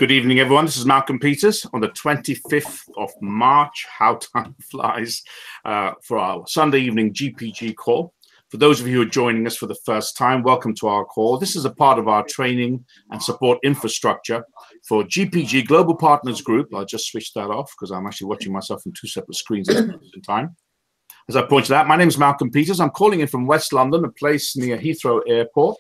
Good evening, everyone. This is Malcolm Peters on the 25th of March. How time flies for our Sunday evening GPG call. For those of you who are joining us for the first time, welcome to our call. This is a part of our training and support infrastructure for GPG Global Partners Group. I'll just switch that off because I'm actually watching myself on two separate screens at the same time. As I pointed out, my name is Malcolm Peters. I'm calling in from West London, a place near Heathrow Airport,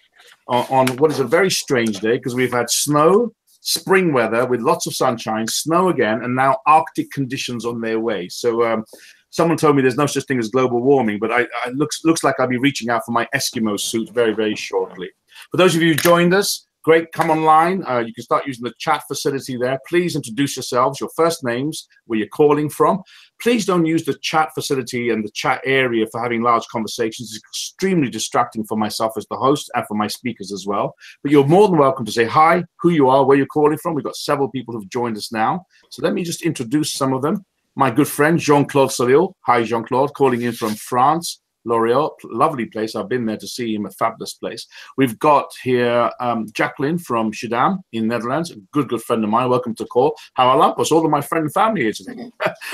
on what is a very strange day because we've had snow, spring weather with lots of sunshine, snow again, and now Arctic conditions on their way. So someone told me there's no such thing as global warming, but it looks like I'll be reaching out for my Eskimo suit very, very shortly. For those of you who joined us, great, come online. You can start using the chat facility there. Please introduce yourselves, your first names, where you're calling from. Please don't use the chat facility and the chat area for having large conversations. It's extremely distracting for myself as the host and for my speakers as well. But you're more than welcome to say hi, who you are, where you're calling from. We've got several people who've joined us now. So let me just introduce some of them. My good friend, Jean-Claude Salil. Hi, Jean-Claude, calling in from France. L'Oreal, lovely place. I've been there to see him, a fabulous place. We've got here Jacqueline from Schiedam in Netherlands, a good friend of mine. Welcome to call. Howard Lampos, all of my friend and family here today.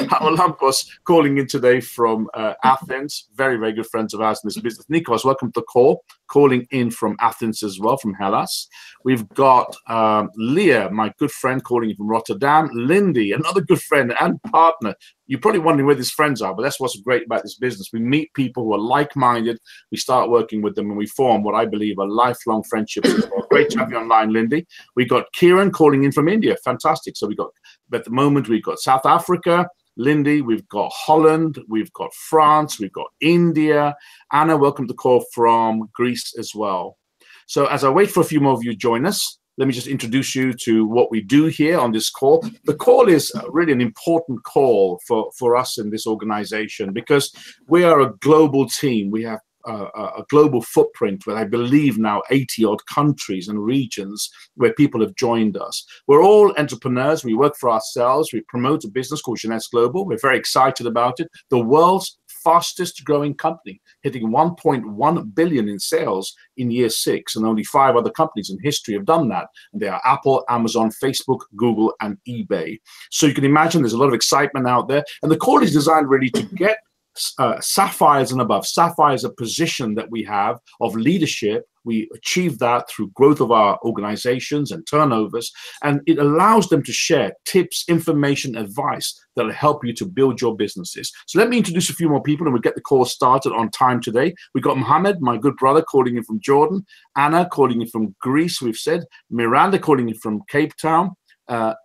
Howard Lampos calling in today from Athens, very, very good friends of ours in this business. Nikos, welcome to call, calling in from Athens as well, from Hellas. We've got Leah, my good friend, calling in from Rotterdam. Lindy, another good friend and partner. You're probably wondering where these friends are, but that's what's great about this business. We meet people who are like-minded, we start working with them, and we form what I believe are lifelong friendships. Great to have you online, Lindy. We got Kieran calling in from India. Fantastic. So at the moment, we've got South Africa, Lindy, we've got Holland, we've got France, we've got India. Anna, welcome to call from Greece as well. So as I wait for a few more of you to join us, let me just introduce you to what we do here on this call. The call is really an important call for us in this organization because we are a global team. We have a global footprint with, I believe now, 80-odd countries and regions where people have joined us. We're all entrepreneurs. We work for ourselves. We promote a business called Jeunesse Global. We're very excited about it. The world's fastest growing company, hitting 1.1 billion in sales in year 6, and only 5 other companies in history have done that. And they are Apple, Amazon, Facebook, Google, and eBay. So you can imagine there's a lot of excitement out there. And the call is designed really to get sapphires and above. Sapphire is a position that we have of leadership. We achieve that through growth of our organizations and turnovers, and it allows them to share tips, information, advice that will help you to build your businesses. So let me introduce a few more people and we'll get the call started on time today. We've got Mohammed, my good brother, calling in from Jordan. Anna calling in from Greece, we've said. Miranda calling in from Cape Town.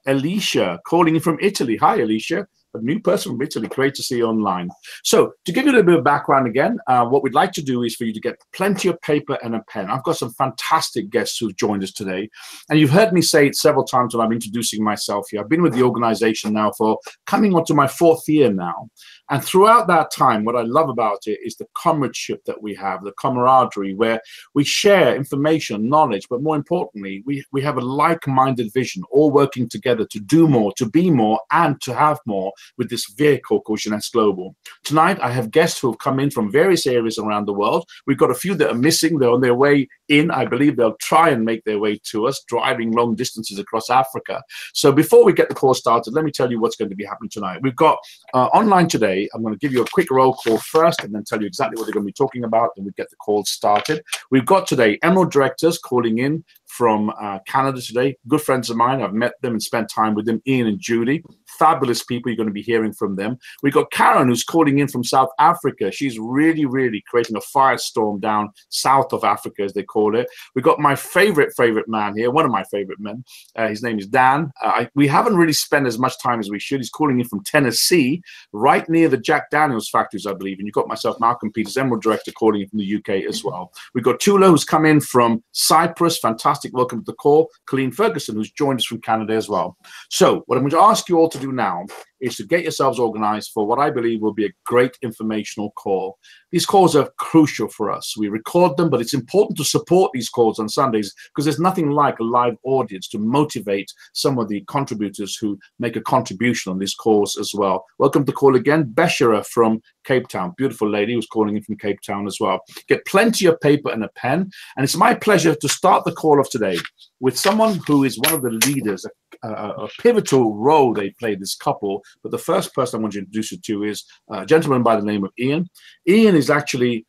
Alicia calling in from Italy. Hi, Alicia. A new person from Italy. Great to see you online. So to give you a little bit of background again, what we'd like to do is for you to get plenty of paper and a pen. I've got some fantastic guests who've joined us today. And you've heard me say it several times when I'm introducing myself here. I've been with the organization now for coming on to my 4th year now. And throughout that time, what I love about it is the comradeship that we have, the camaraderie, where we share information, knowledge, but more importantly, we have a like-minded vision, all working together to do more, to be more, and to have more with this vehicle called Jeunesse Global. Tonight, I have guests who have come in from various areas around the world. We've got a few that are missing. They're on their way in. I believe they'll try and make their way to us, driving long distances across Africa. So before we get the call started, let me tell you what's going to be happening tonight. We've got online today. I'm going to give you a quick roll call first and then tell you exactly what they're going to be talking about, and we get the call started. We've got today Emerald Directors calling in from Canada today. Good friends of mine. I've met them and spent time with them, Ian and Judy. Fabulous people. You're going to be hearing from them. We've got Karen, who's calling in from South Africa. She's really, really creating a firestorm down south of Africa, as they call it. We've got my favorite man here, one of my favorite men. His name is Dan. We haven't really spent as much time as we should. He's calling in from Tennessee, right near the Jack Daniels factories, I believe. And you've got myself, Malcolm Peters, Emerald Director, calling in from the UK as well. We've got Tula, who's come in from Cyprus. Fantastic. Welcome to the call. Colleen Ferguson, who's joined us from Canada as well. So what I'm going to ask you all to do now is to get yourselves organized for what I believe will be a great informational call. These calls are crucial for us. We record them, but it's important to support these calls on Sundays because there's nothing like a live audience to motivate some of the contributors who make a contribution on these calls as well. Welcome to the call again, Beshara from Cape Town. Beautiful lady who's calling in from Cape Town as well. Get plenty of paper and a pen. And it's my pleasure to start the call of today with someone who is one of the leaders, a pivotal role they play, this couple. But the first person I want to introduce you to is a gentleman by the name of Ian. Ian is actually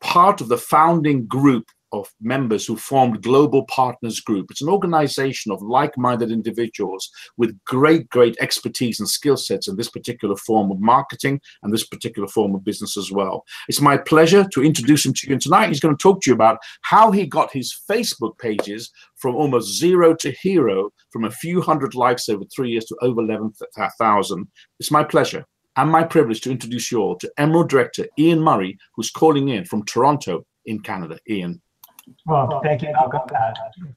part of the founding group of members who formed Global Partners Group. It's an organization of like-minded individuals with great expertise and skill sets in this particular form of marketing and this particular form of business as well. It's my pleasure to introduce him to you. And tonight he's going to talk to you about how he got his Facebook pages from almost zero to hero, from a few hundred likes over 3 years to over 11,000. It's my pleasure and my privilege to introduce you all to Emerald Director Ian Murray, who's calling in from Toronto in Canada. Ian. Well, thank you, Malcolm.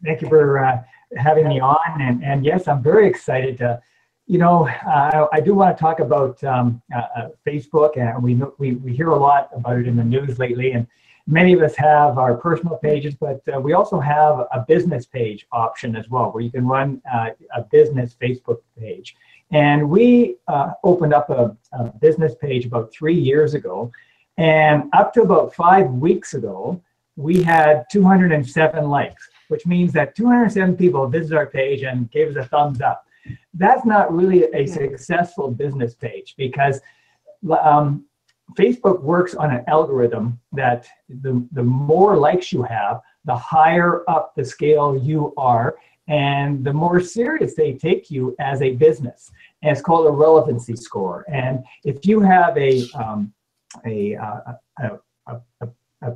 Thank you for having me on. And yes, I'm very excited to, I do want to talk about Facebook, and we hear a lot about it in the news lately. And many of us have our personal pages, but we also have a business page option as well, where you can run a business Facebook page. And we opened up a business page about 3 years ago. And up to about 5 weeks ago, we had 207 likes, which means that 207 people visited our page and gave us a thumbs up. That's not really a successful business page, because Facebook works on an algorithm that the more likes you have, the higher up the scale you are, and the more serious they take you as a business. And it's called a relevancy score. And if you have a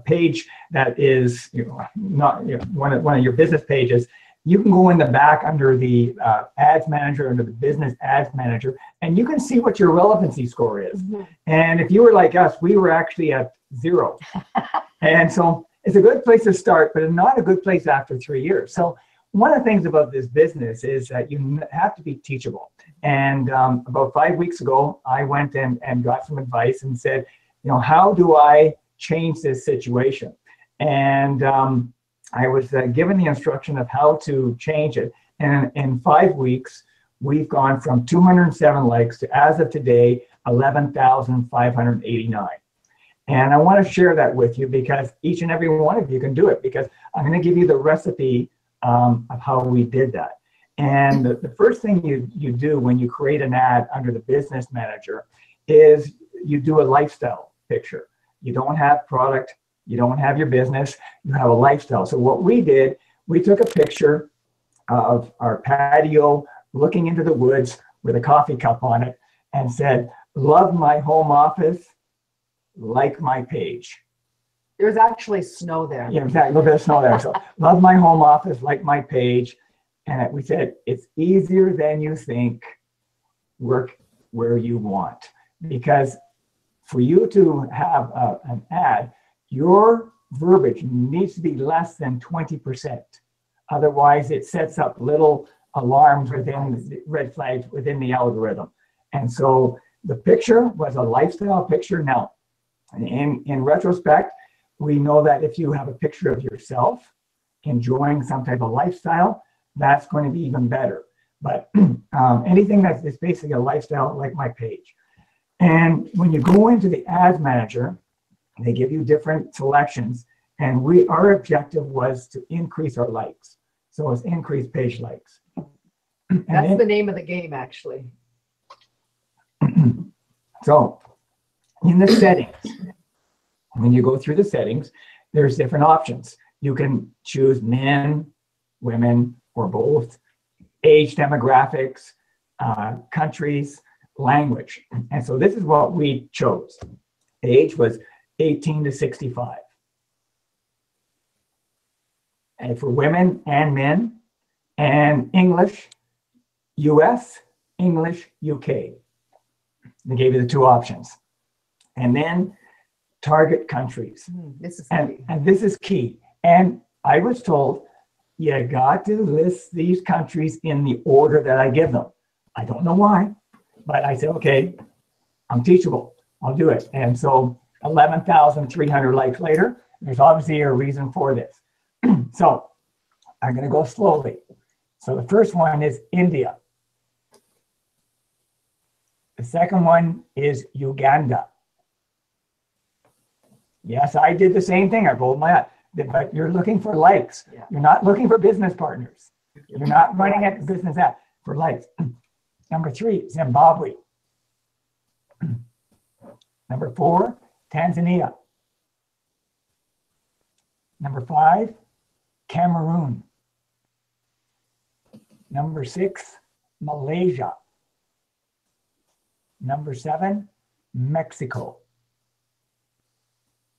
page that is not one of your business pages, you can go in the back under the ads manager, under the business ads manager, and you can see what your relevancy score is. Mm-hmm. And if you were like us, we were actually at 0. And so it's a good place to start, but not a good place after 3 years. So one of the things about this business is that you have to be teachable. And about 5 weeks ago, I went and got some advice and said, how do I change this situation? And I was given the instruction of how to change it. And in 5 weeks, we've gone from 207 likes to, as of today, 11,589. And I want to share that with you, because each and every one of you can do it, because I'm going to give you the recipe of how we did that. And the first thing you do when you create an ad under the business manager is you do a lifestyle picture. You don't have product, you don't have your business, you have a lifestyle. So what we did, we took a picture of our patio looking into the woods with a coffee cup on it and said, "Love my home office, like my page." There's actually snow there. Yeah, exactly, a little bit of snow there. So, "Love my home office, like my page." And we said, "It's easier than you think, work where you want." Because for you to have an ad, your verbiage needs to be less than 20%. Otherwise, it sets up little alarms within red flags within the algorithm. And so the picture was a lifestyle picture. Now, in retrospect, we know that if you have a picture of yourself enjoying some type of lifestyle, that's going to be even better. But anything that's basically a lifestyle, like my page. And when you go into the ads manager, they give you different selections, and our objective was to increase our likes. So it's increased page likes. That's the name of the game, actually. So in the settings, when you go through the settings, there's different options. You can choose men, women, or both, age demographics, countries, language. And so this is what we chose. Age was 18 to 65. And for women and men, and English, US, English, UK. They gave you the two options. And then target countries. This is and this is key. And I was told, you got to list these countries in the order that I give them. I don't know why, but I said, okay, I'm teachable. I'll do it. And so 11,300 likes later, there's obviously a reason for this. So I'm going to go slowly. So the first one is India. The second one is Uganda. Yes, I did the same thing. I rolled my eye. But you're looking for likes. Yeah. You're not looking for business partners. You're not running a business ad. for likes. Number 3, Zimbabwe. Number 4, Tanzania. Number 5, Cameroon. Number 6, Malaysia. Number 7, Mexico.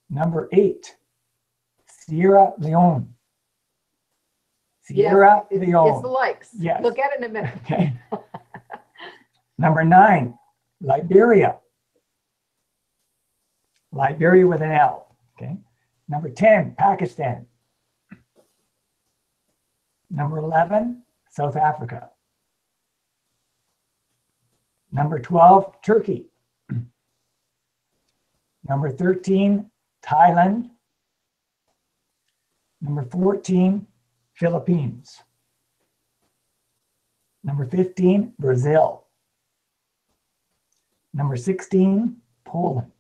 Number 8, Sierra Leone. Sierra Leone. It's the likes. Yes. Look at it in a minute. Okay. Number 9, Liberia. Liberia with an L. Okay. Number 10, Pakistan. Number 11, South Africa. Number 12, Turkey. Number 13, Thailand. Number 14, Philippines. Number 15, Brazil. Number 16, Poland.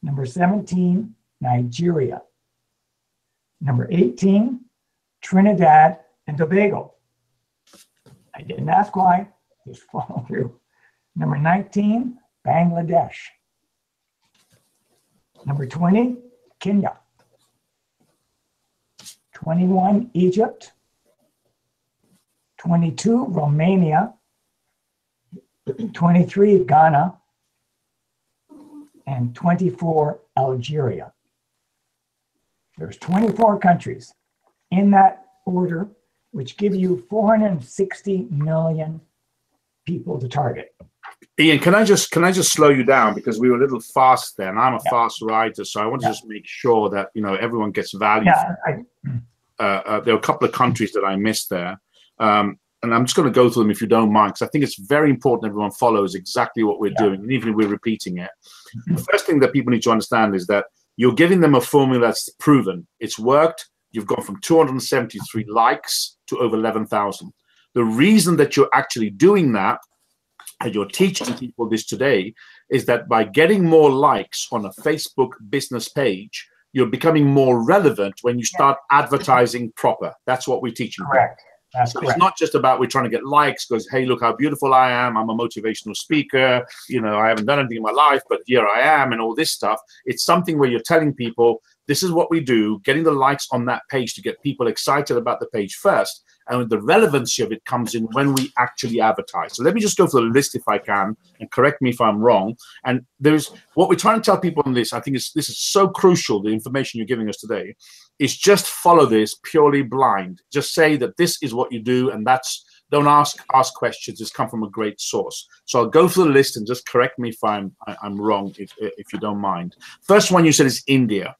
Number 17, Nigeria. Number 18, Trinidad and Tobago. I didn't ask why, just follow through. Number 19, Bangladesh. Number 20, Kenya. 21, Egypt. 22, Romania. 23, Ghana. And 24, Algeria. There's 24 countries in that order, which give you 460 million people to target. Ian, can I just slow you down, because we were a little fast there, and I'm a fast writer, so I want to just make sure that everyone gets value. There are a couple of countries that I missed there, and I'm just going to go through them if you don't mind, because I think it's very important everyone follows exactly what we're doing, and even if we're repeating it. The first thing that people need to understand is that you're giving them a formula that's proven. It's worked. You've gone from 273 likes to over 11,000. The reason that you're actually doing that, and you're teaching people this today, is that by getting more likes on a Facebook business page, you're becoming more relevant when you start advertising proper. That's what we're teaching. Correct. That's so correct. It's not just about we're trying to get likes because, hey, look how beautiful I am. I'm a motivational speaker. I haven't done anything in my life, but here I am and all this stuff. It's something where you're telling people, this is what we do, getting the likes on that page to get people excited about the page first. And the relevancy of it comes in when we actually advertise. So let me just go through the list if I can, and correct me if I'm wrong. And there's what we're trying to tell people on this, I think this is so crucial, the information you're giving us today, is just follow this purely blind. Just say that this is what you do, and don't ask questions. It's come from a great source. So I'll go through the list and just correct me if I'm wrong, if you don't mind. First one you said is India.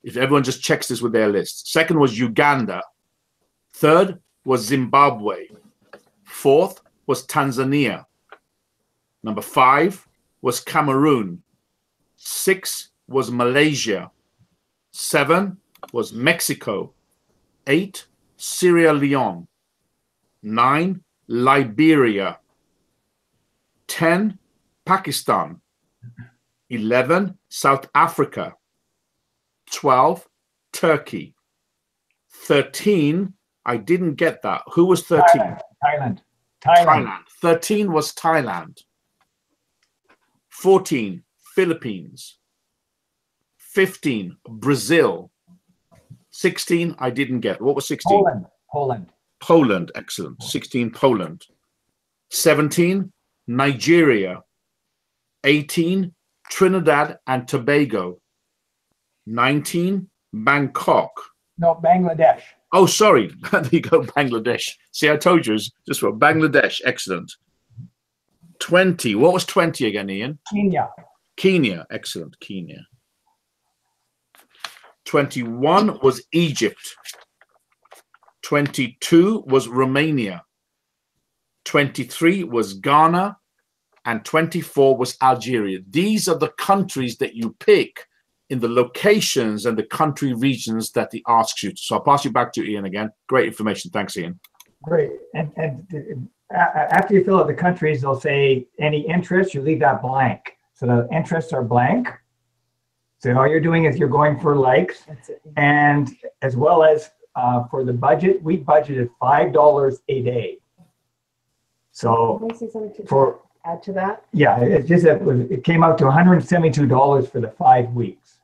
If everyone just checks this with their list. Second was Uganda. Third was Zimbabwe. Fourth was Tanzania. Number 5 was Cameroon. 6 was Malaysia. 7 was Mexico. 8, Sierra Leone. 9, Liberia. 10, Pakistan. 11, South Africa. 12, Turkey. 13, I didn't get that. Who was 13? Thailand. 13 was Thailand. 14, Philippines. 15, Brazil. 16, I didn't get. What was 16? Poland, excellent. 16, Poland. 17, Nigeria. 18, Trinidad and Tobago. 19, Bangkok. No, Bangladesh. Oh, sorry. There you go, Bangladesh. See, I told you, it's just for Bangladesh. Excellent. 20. What was 20 again, Ian? Kenya. Excellent. Kenya. 21 was Egypt. 22 was Romania. 23 was Ghana. And 24 was Algeria. These are the countries that you pick in the locations and the country regions that he asks you. So I'll pass you back to Ian again. Great information. Thanks, Ian. Great. And after you fill out the countries, they'll say any interest, you leave that blank. So the interests are blank. So all you're doing is you're going for likes. That's it. And as well as for the budget, we budgeted $5 a day. So Can I say something to for add to that? yeah, it came out to $172 for the 5 weeks.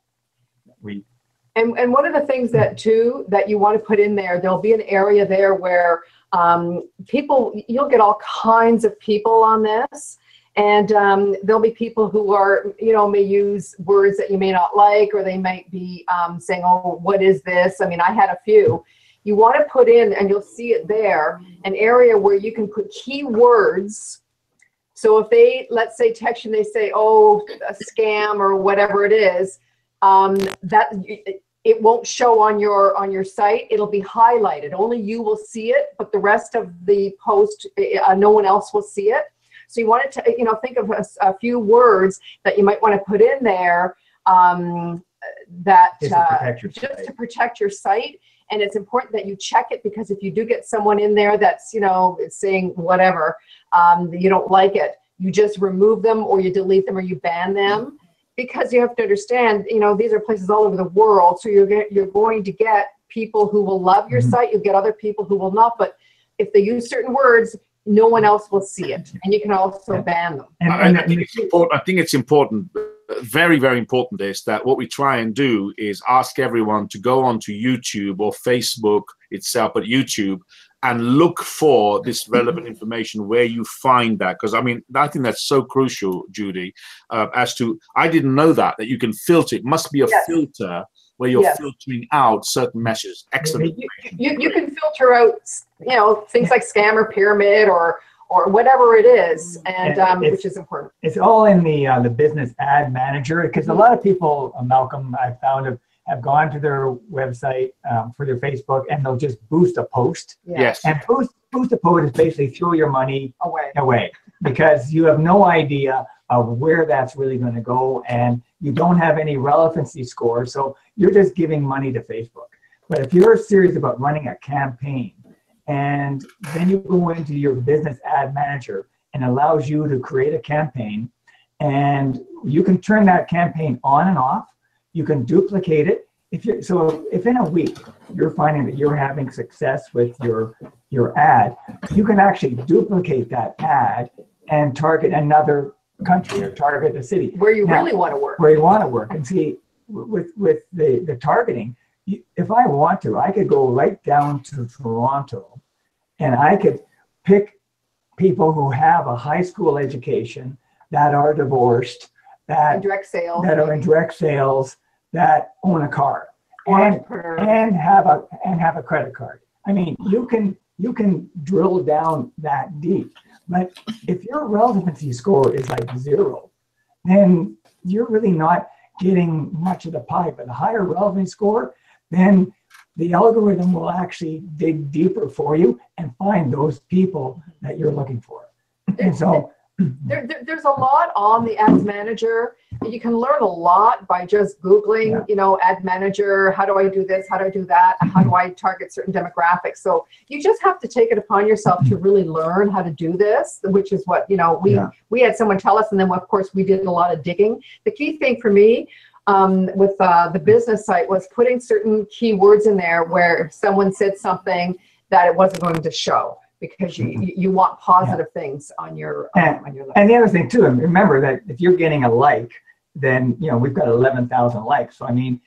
And one of the things that too that you want to put in there, there'll be an area there where you'll get all kinds of people on this, and there'll be people who are, may use words that you may not like, or they might be saying, oh, what is this? I mean, I had a few. You want to put in, and you'll see it there, an area where you can put keywords. So if they, let's say, text you and they say, oh, a scam or whatever it is, it won't show on your site. It'll be highlighted. Only you will see it, but the rest of the post, no one else will see it. So you want to, think of a few words that you might want to put in there just to protect your site. And it's important that you check it, because if you do get someone in there that's, saying whatever, you don't like it, you just remove them, or you delete them, or you ban them. Because you have to understand, these are places all over the world. So you're going to get people who will love your site. You'll get other people who will not. But if they use certain words, no one else will see it. And you can also ban them. And I think it's important. I think it's important, very, very important, is that what we try and do is ask everyone to go onto YouTube or Facebook itself, but YouTube, and look for this relevant information where you find that. Because I think that's so crucial, Judy, as to, I didn't know that you can filter. It must be a filter where you're filtering out certain messages. Excellent. You can filter out, things like scam or pyramid or whatever it is, and which is important. It's all in the business ad manager, because a lot of people, Malcolm, I found have gone to their website for their Facebook, and they'll just boost a post. Yes. And boost a post is basically throw your money away, because you have no idea of where that's really going to go, and you don't have any relevancy score, so you're just giving money to Facebook. But if you're serious about running a campaign, and then you go into your business ad manager, and allows you to create a campaign, and you can turn that campaign on and off. You can duplicate it. If in a week you're finding that you're having success with your ad, you can actually duplicate that ad and target another country or target a city where you really want to work. Where you want to work. And see, with the targeting, if I want to, I could go right down to Toronto, and I could pick people who have a high school education, that are divorced, that are in direct sales, that own a car, and have a credit card. I mean, you can drill down that deep. But if your relevancy score is like 0, then you're really not getting much of the pie. But a higher relevancy score, then the algorithm will actually dig deeper for you and find those people that you're looking for. And so there's a lot on the ads manager. You can learn a lot by just Googling, ad manager, how do I do this, how do I do that, how do I target certain demographics. So you just have to take it upon yourself to really learn how to do this, which is what, we had someone tell us, and then of course we did a lot of digging. The key thing for me with the business site was putting certain keywords in there where if someone said something that it wasn't going to show, because you want positive things on your list. And the other thing too, and remember that if you're getting a like, then we've got 11,000 likes. So I mean,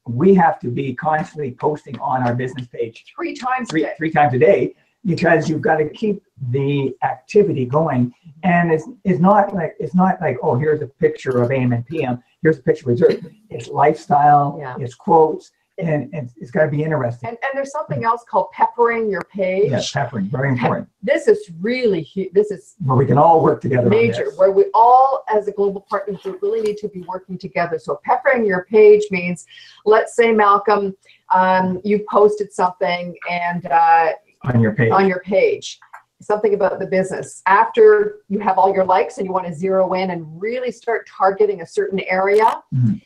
we have to be constantly posting on our business page three times a day, because you've got to keep the activity going. And it's not like oh, here's a picture of AM and PM, here's a picture of reserve. It's lifestyle, it's quotes. And it's got to be interesting. And there's something else called peppering your page. Yes, peppering, very important. This is really huge. This is where we can all work together. Major, where we all, as a global partnership, really need to be working together. So peppering your page means, let's say, Malcolm, you posted something and on your page, something about the business. After you have all your likes and you want to zero in and really start targeting a certain area.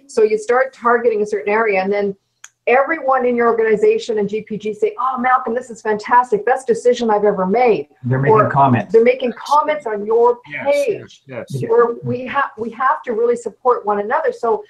So you start targeting a certain area, and then everyone in your organization and GPG say, oh, Malcolm, this is fantastic. Best decision I've ever made. They're making comments. They're making comments on your page. Yes. Where we have to really support one another. So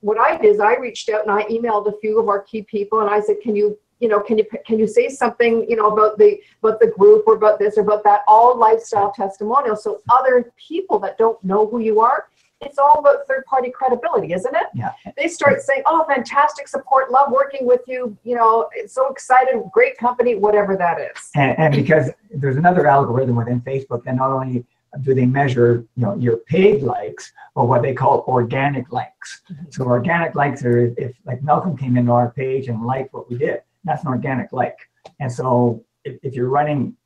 what I did is I reached out and I emailed a few of our key people, and I said, can you can you say something, about the group or about this or about that, all lifestyle testimonials. So other people that don't know who you are, it's all about third-party credibility, isn't it? Yeah. They start saying, oh, fantastic support, love working with you, it's so excited, great company, whatever that is. And because there's another algorithm within Facebook that not only do they measure, your paid likes, but what they call organic likes. So organic likes are if like Malcolm came into our page and liked what we did, that's an organic like. And so if you're running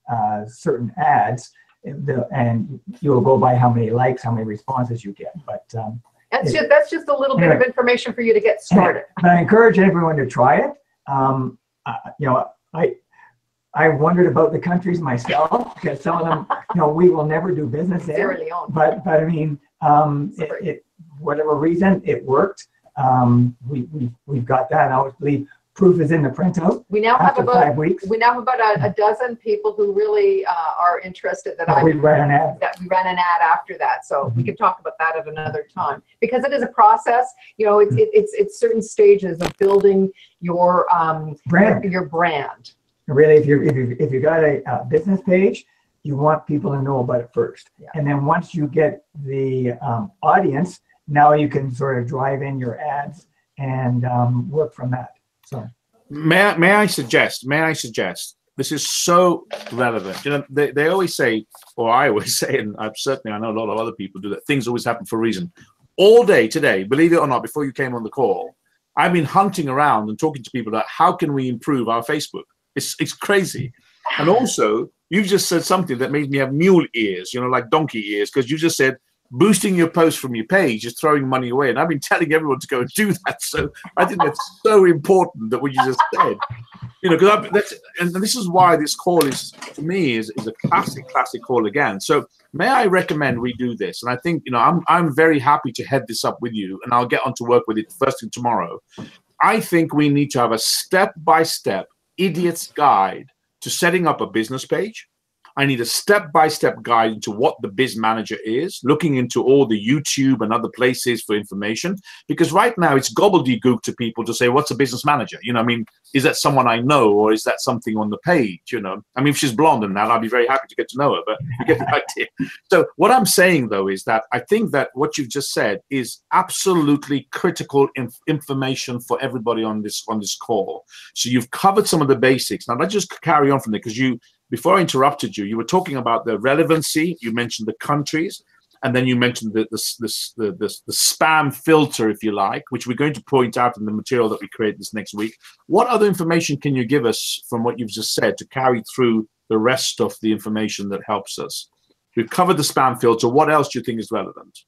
certain ads, and you'll go by how many likes, how many responses you get. But that's just a little bit of information for you to get started. But I encourage everyone to try it. I wondered about the countries myself because some of them, we will never do business there. Sierra Leone. But I mean, whatever reason, it worked. We've got that. I always believe proof is in the printout. We now have about 5 weeks. We now have about a dozen people who really are interested we ran an ad. That we ran an ad after that. So we can talk about that at another time because it is a process. It's certain stages of building your brand. Your brand. Really, if you got a business page, you want people to know about it first. Yeah. And then once you get the audience, now you can sort of drive in your ads and work from that. So may I suggest, this is so relevant. They always say, or I always say, and I know a lot of other people do that, things always happen for a reason. All day today, believe it or not, before you came on the call, I've been hunting around and talking to people about how can we improve our Facebook. It's crazy. And also, you've just said something that made me have mule ears, like donkey ears, because you just said boosting your post from your page is throwing money away. And I've been telling everyone to go and do that. So I think that's so important that what you just said, because and this is why this call is, to me, is a classic call again. So may I recommend we do this? And I think, I'm very happy to head this up with you, and I'll get on to work with it first thing tomorrow. I think we need to have a step-by-step idiot's guide to setting up a business page. I need a step-by-step guide into what the biz manager is, looking into all the YouTube and other places for information, because right now it's gobbledygook to people to say, what's a business manager? Is that someone I know, or is that something on the page? If she's blonde and that, I'd be very happy to get to know her, but you get the idea. So what I'm saying, though, is that I think that what you've just said is absolutely critical information for everybody on this call. So you've covered some of the basics. Now let's just carry on from there, because before I interrupted you, you were talking about the relevancy. You mentioned the countries, and then you mentioned the spam filter, if you like, which we're going to point out in the material that we create this next week. What other information can you give us from what you've just said to carry through the rest of the information that helps us? We've covered the spam filter. What else do you think is relevant?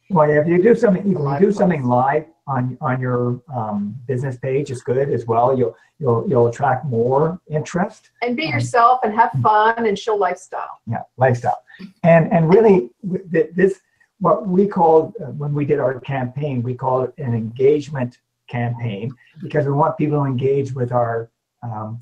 Well, if you do something live on your business page, it's good as well. You'll attract more interest. And be yourself and have fun and show lifestyle. Yeah, lifestyle. And really, this what we called when we did our campaign, we called it an engagement campaign because we want people to engage with our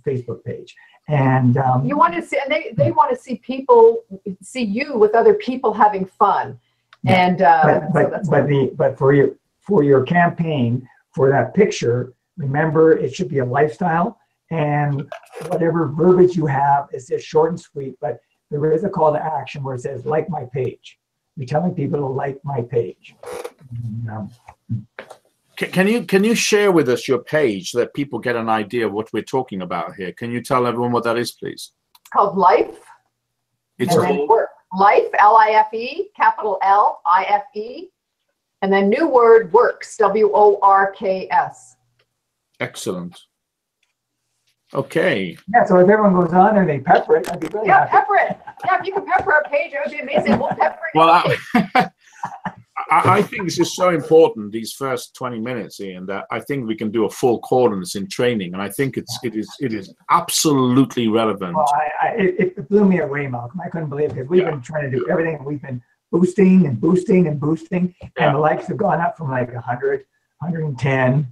Facebook page. And you want to see, and they want to see people see you with other people having fun. And but for your campaign, for that picture, remember it should be a lifestyle, and whatever verbiage you have is just short and sweet. But there is a call to action where it says like my page. You're telling people to like my page. Can you share with us your page so that people get an idea of what we're talking about here? Can you tell everyone what that is, please? It's called Life. It's called Work. Life, L-I-F-E, capital L-I-F-E, and then new word, works, W-O-R-K-S. Excellent. Okay. Yeah, so if everyone goes on there and they pepper it, I'd be really happy. Pepper it. Yeah, if you can pepper our page, it would be amazing. We'll pepper it. Well, I think this is so important, these first 20 minutes, Ian, that I think we can do a full call on this in training, and I think it is absolutely relevant. Well, it blew me away, Malcolm. I couldn't believe it because we've been trying to do everything. We've been boosting and boosting and boosting, and the likes have gone up from like 100, 110,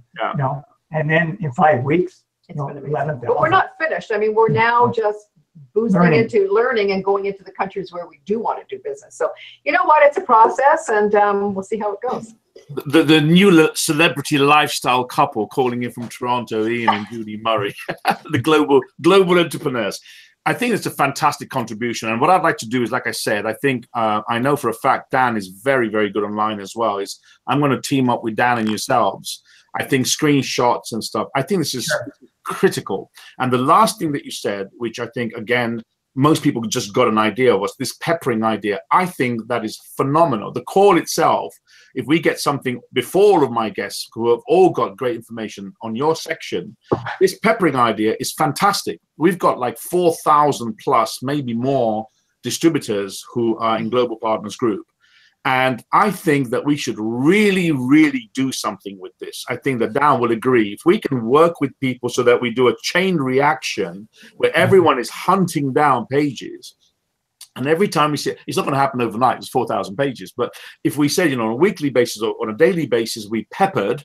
and then in 5 weeks, 11,000. But we're not finished. I mean, we're now just boosting into learning and going into the countries where we do want to do business. So you know what? It's a process, and we'll see how it goes. the new celebrity lifestyle couple calling in from Toronto, Ian and Judy Murray, the global entrepreneurs. I think it's a fantastic contribution. And what I'd like to do is, like I said, I think I know for a fact Dan is very, very good online as well. I'm going to team up with Dan and yourselves. I think screenshots and stuff, I think this is critical. And the last thing that you said, which I think, again, most people just got an idea, was this peppering idea. I think that is phenomenal. The call itself, if we get something before all of my guests who have all got great information on your section, this peppering idea is fantastic. We've got like 4,000 plus, maybe more distributors who are in Global Partners Group. And I think that we should really, really do something with this. I think that Dan will agree. If we can work with people so that we do a chain reaction where everyone is hunting down pages, and every time we see it, it's not going to happen overnight, it's 4,000 pages. But if we say, on a weekly basis or on a daily basis, we peppered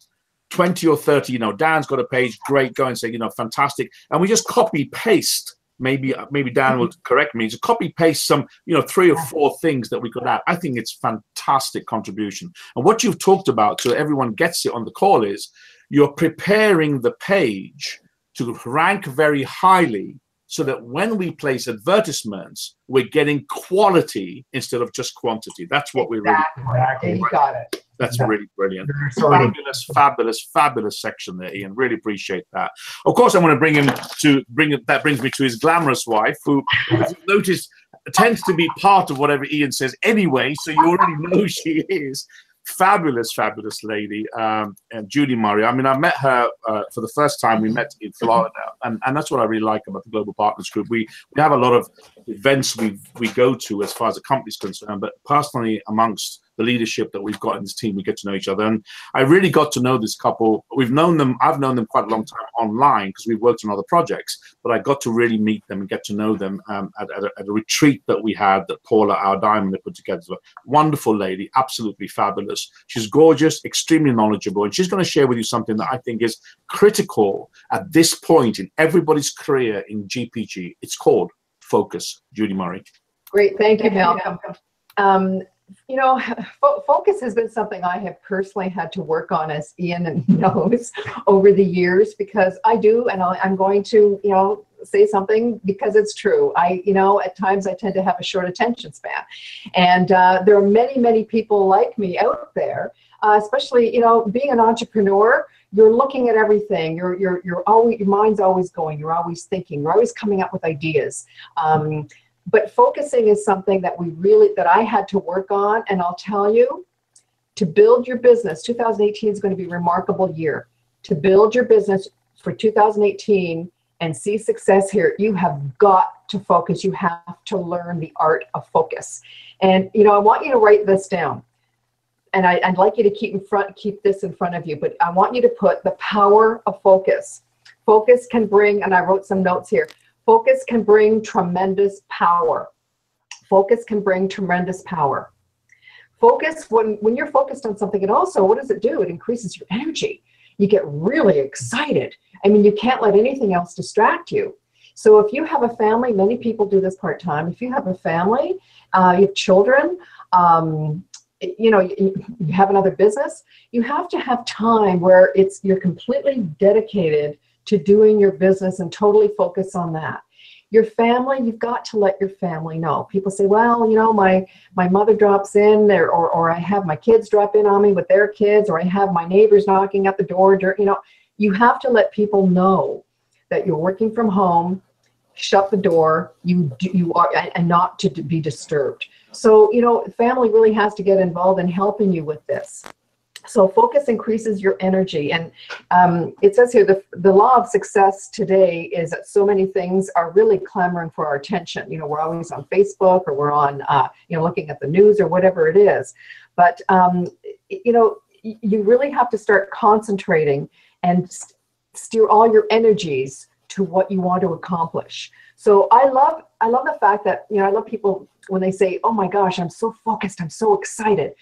20 or 30, Dan's got a page, great, go and say, fantastic. And we just copy paste. Maybe Dan will correct me. Just copy paste some, 3 or 4 things that we could add. I think it's fantastic contribution. And what you've talked about, so everyone gets it on the call, is you're preparing the page to rank very highly, so that when we place advertisements, we're getting quality instead of just quantity. That's what we're really. Exactly. You got it. That's really brilliant. Fabulous section there, Ian. Really appreciate that. Of course, I want to bring him that brings me to his glamorous wife, who, as you've noticed, tends to be part of whatever Ian says anyway, so you already know she is. Fabulous lady, and Judy Murray. I mean, I met her for the first time. We met in Florida, and that's what I really like about the Global Partners Group. We have a lot of events we go to as far as the company's concerned, but personally, amongst the leadership that we've got in this team, we get to know each other. And I really got to know this couple. I've known them quite a long time online because we've worked on other projects, but I got to really meet them and get to know them at a retreat that we had that Paula, our diamond, put together. Wonderful lady, absolutely fabulous. She's gorgeous, extremely knowledgeable, and she's going to share with you something that I think is critical at this point in everybody's career in GPG. It's called focus. Judy Murray. Great, thank you, Malcolm. Focus has been something I have personally had to work on, as Ian knows, over the years, because I do, and I'm going to, say something because it's true. At times I tend to have a short attention span, and there are many people like me out there, especially, being an entrepreneur. You're looking at everything. You're always, your mind's always going. You're always thinking. You're always coming up with ideas. But focusing is something that I had to work on. And I'll tell you, to build your business, 2018 is going to be a remarkable year. To build your business for 2018 and see success here, you have got to focus. You have to learn the art of focus. And, I want you to write this down. And I'd like you to keep this in front of you, but I want you to put the power of focus. Focus can bring, and I wrote some notes here, focus can bring tremendous power. Focus can bring tremendous power. Focus, when you're focused on something, and also, what does it do? It increases your energy. You get really excited. I mean, you can't let anything else distract you. So if you have a family, many people do this part-time. If you have a family, you have children, you have another business, you have to have time where you're completely dedicated to doing your business and totally focus on that. Your family, you've got to let your family know. People say, well, my mother drops in, or I have my kids drop in on me with their kids, or I have my neighbors knocking at the door. You have to let people know that you're working from home, shut the door, you are, and not to be disturbed. So, family really has to get involved in helping you with this. So focus increases your energy. And it says here, the law of success today is that so many things are really clamoring for our attention. We're always on Facebook, or we're on, looking at the news, or whatever it is. But, you really have to start concentrating and steer all your energies to what you want to accomplish. So I love the fact that, I love people when they say, oh my gosh, I'm so focused, I'm so excited.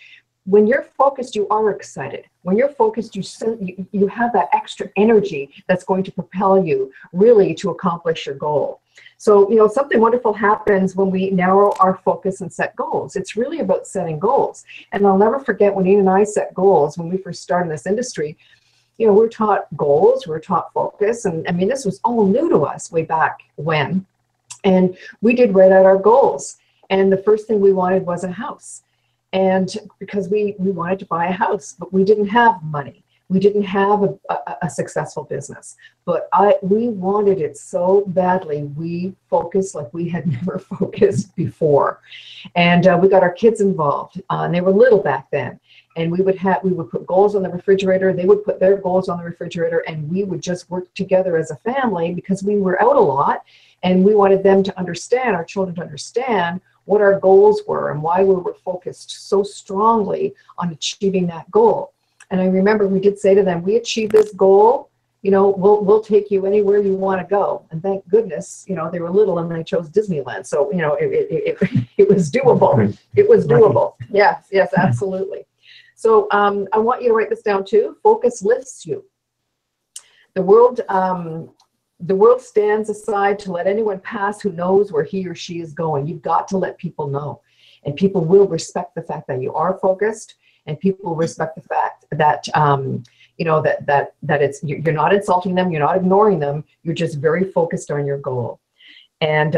When you're focused, you are excited. When you're focused, you have that extra energy that's going to propel you really to accomplish your goal. So, something wonderful happens when we narrow our focus and set goals. It's really about setting goals. And I'll never forget when Ian and I set goals when we first started in this industry. We're taught goals, we're taught focus. And I mean, this was all new to us way back when. And we did write out our goals. And the first thing we wanted was a house. And because we wanted to buy a house, but we didn't have money. We didn't have a successful business, but we wanted it so badly. We focused like we had never focused before. And we got our kids involved, and they were little back then. And we would put goals on the refrigerator. They would put their goals on the refrigerator, and we would just work together as a family because we were out a lot. And we wanted them to understand, our children to understand what our goals were and why we were focused so strongly on achieving that goal. And I remember we did say to them, we achieve this goal, we'll take you anywhere you want to go. And thank goodness, they were little and they chose Disneyland. So, it was doable. It was doable. Yes, absolutely. So I want you to write this down too. Focus lifts you. The world stands aside to let anyone pass who knows where he or she is going. You've got to let people know. And people will respect the fact that you are focused. And people respect the fact that that it's you're not insulting them, you're not ignoring them, you're just very focused on your goal. And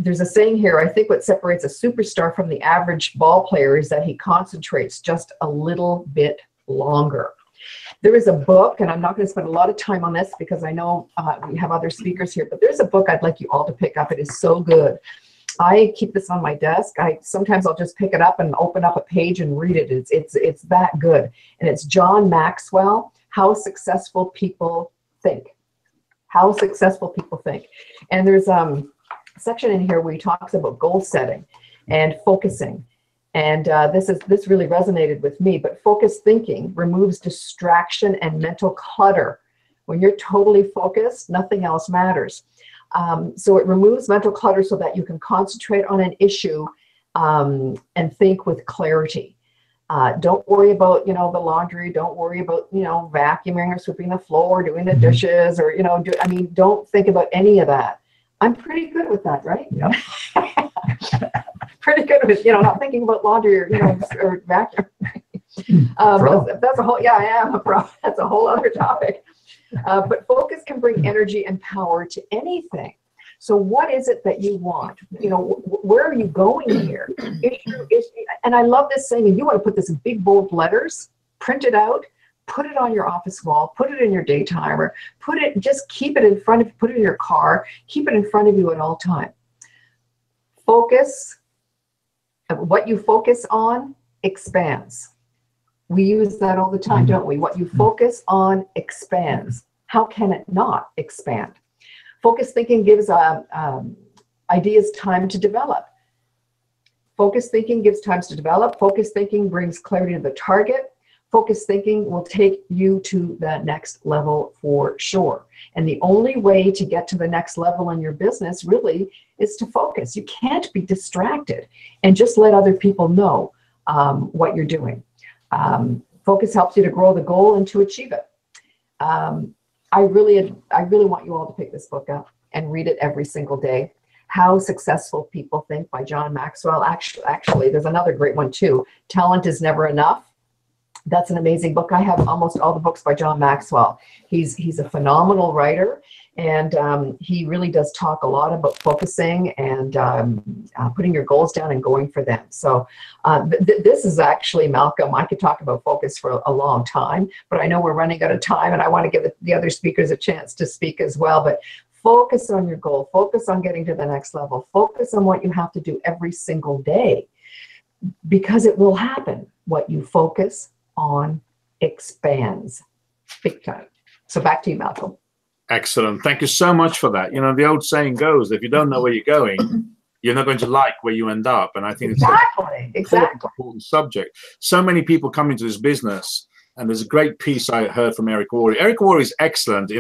there's a saying here, I think what separates a superstar from the average ball player is that he concentrates just a little bit longer. There is a book, and I'm not going to spend a lot of time on this because I know we have other speakers here, but there's a book I'd like you all to pick up. It is so good. I keep this on my desk. Sometimes I'll just pick it up and open up a page and read it. It's that good. And it's John Maxwell, How Successful People Think. How Successful People Think. And there's a section in here where he talks about goal setting and focusing. And this really resonated with me. But focused thinking removes distraction and mental clutter. When you're totally focused, nothing else matters. So it removes mental clutter so that you can concentrate on an issue and think with clarity. Don't worry about, the laundry. Don't worry about, vacuuming or sweeping the floor, doing the dishes, or, don't think about any of that. I'm pretty good with that, right? Yeah. Pretty good with, not thinking about laundry or, or vacuum. That's a whole, I am a pro. That's a whole other topic. But focus can bring energy and power to anything. So what is it that you want? Where are you going here? And I love this saying, and you want to put this in big, bold letters, print it out, put it on your office wall, put it in your day timer, just keep it in front of, put it in your car, keep it in front of you at all time. Focus, what you focus on expands. We use that all the time, don't we? What you focus on expands. How can it not expand? Focused thinking gives ideas time to develop. Focused thinking gives time to develop. Focused thinking brings clarity to the target. Focused thinking will take you to the next level for sure. And the only way to get to the next level in your business really is to focus. You can't be distracted and just let other people know what you're doing. Focus helps you to grow the goal and to achieve it. I really want you all to pick this book up and read it every single day. How Successful People Think by John Maxwell. Actually, there's another great one too. Talent is Never Enough. That's an amazing book. I have almost all the books by John Maxwell. He's a phenomenal writer, and he really does talk a lot about focusing and putting your goals down and going for them. So this is actually, Malcolm, I could talk about focus for a long time, but I know we're running out of time, and I want to give the other speakers a chance to speak as well. But focus on your goal. Focus on getting to the next level. Focus on what you have to do every single day, because it will happen. What you focus on expands big time. So back to you, Malcolm. Excellent. Thank you so much for that. The old saying goes, if you don't know where you're going, you're not going to like where you end up. And I think it's exactly. an important subject. So many people come into this business, and there's a great piece I heard from Eric Worre. Eric Worre is excellent.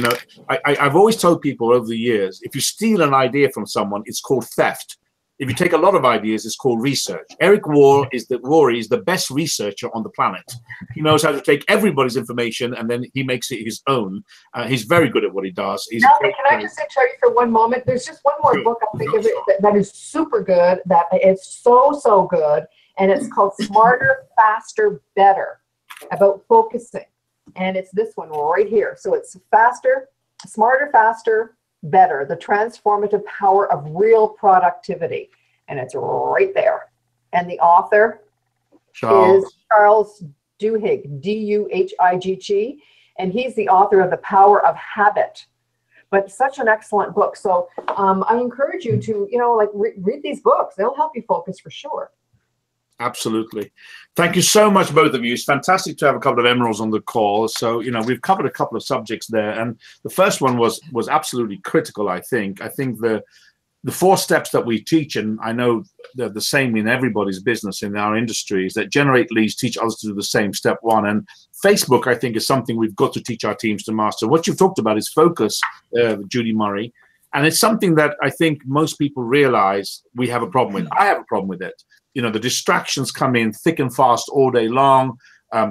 I've always told people over the years, if you steal an idea from someone, it's called theft. If you take a lot of ideas, it's called research. Eric Rory is the best researcher on the planet. He knows how to take everybody's information and then he makes it his own. He's very good at what he does. Can I just interrupt you for one moment? There's just one more book I think of it that is super good, that is so good, and it's called Smarter, Faster, Better, about focusing. And it's this one right here. So it's Smarter, Faster, Better, the transformative power of real productivity. And it's right there. And the author is Charles Duhigg, D-U-H-I-G-G, and he's the author of The Power of Habit. But such an excellent book. So I encourage you to, read these books. They'll help you focus for sure. Absolutely. Thank you so much, both of you. It's fantastic to have a couple of emeralds on the call. So, we've covered a couple of subjects there. And the first one was absolutely critical, I think. I think the 4 steps that we teach, and I know they're the same in everybody's business in our industry, is that generate leads, teach others to do the same, step 1. And Facebook, I think, is something we've got to teach our teams to master. What you've talked about is focus, Judy Murray. And it's something that I think most people realize we have a problem with. I have a problem with it. The distractions come in thick and fast all day long.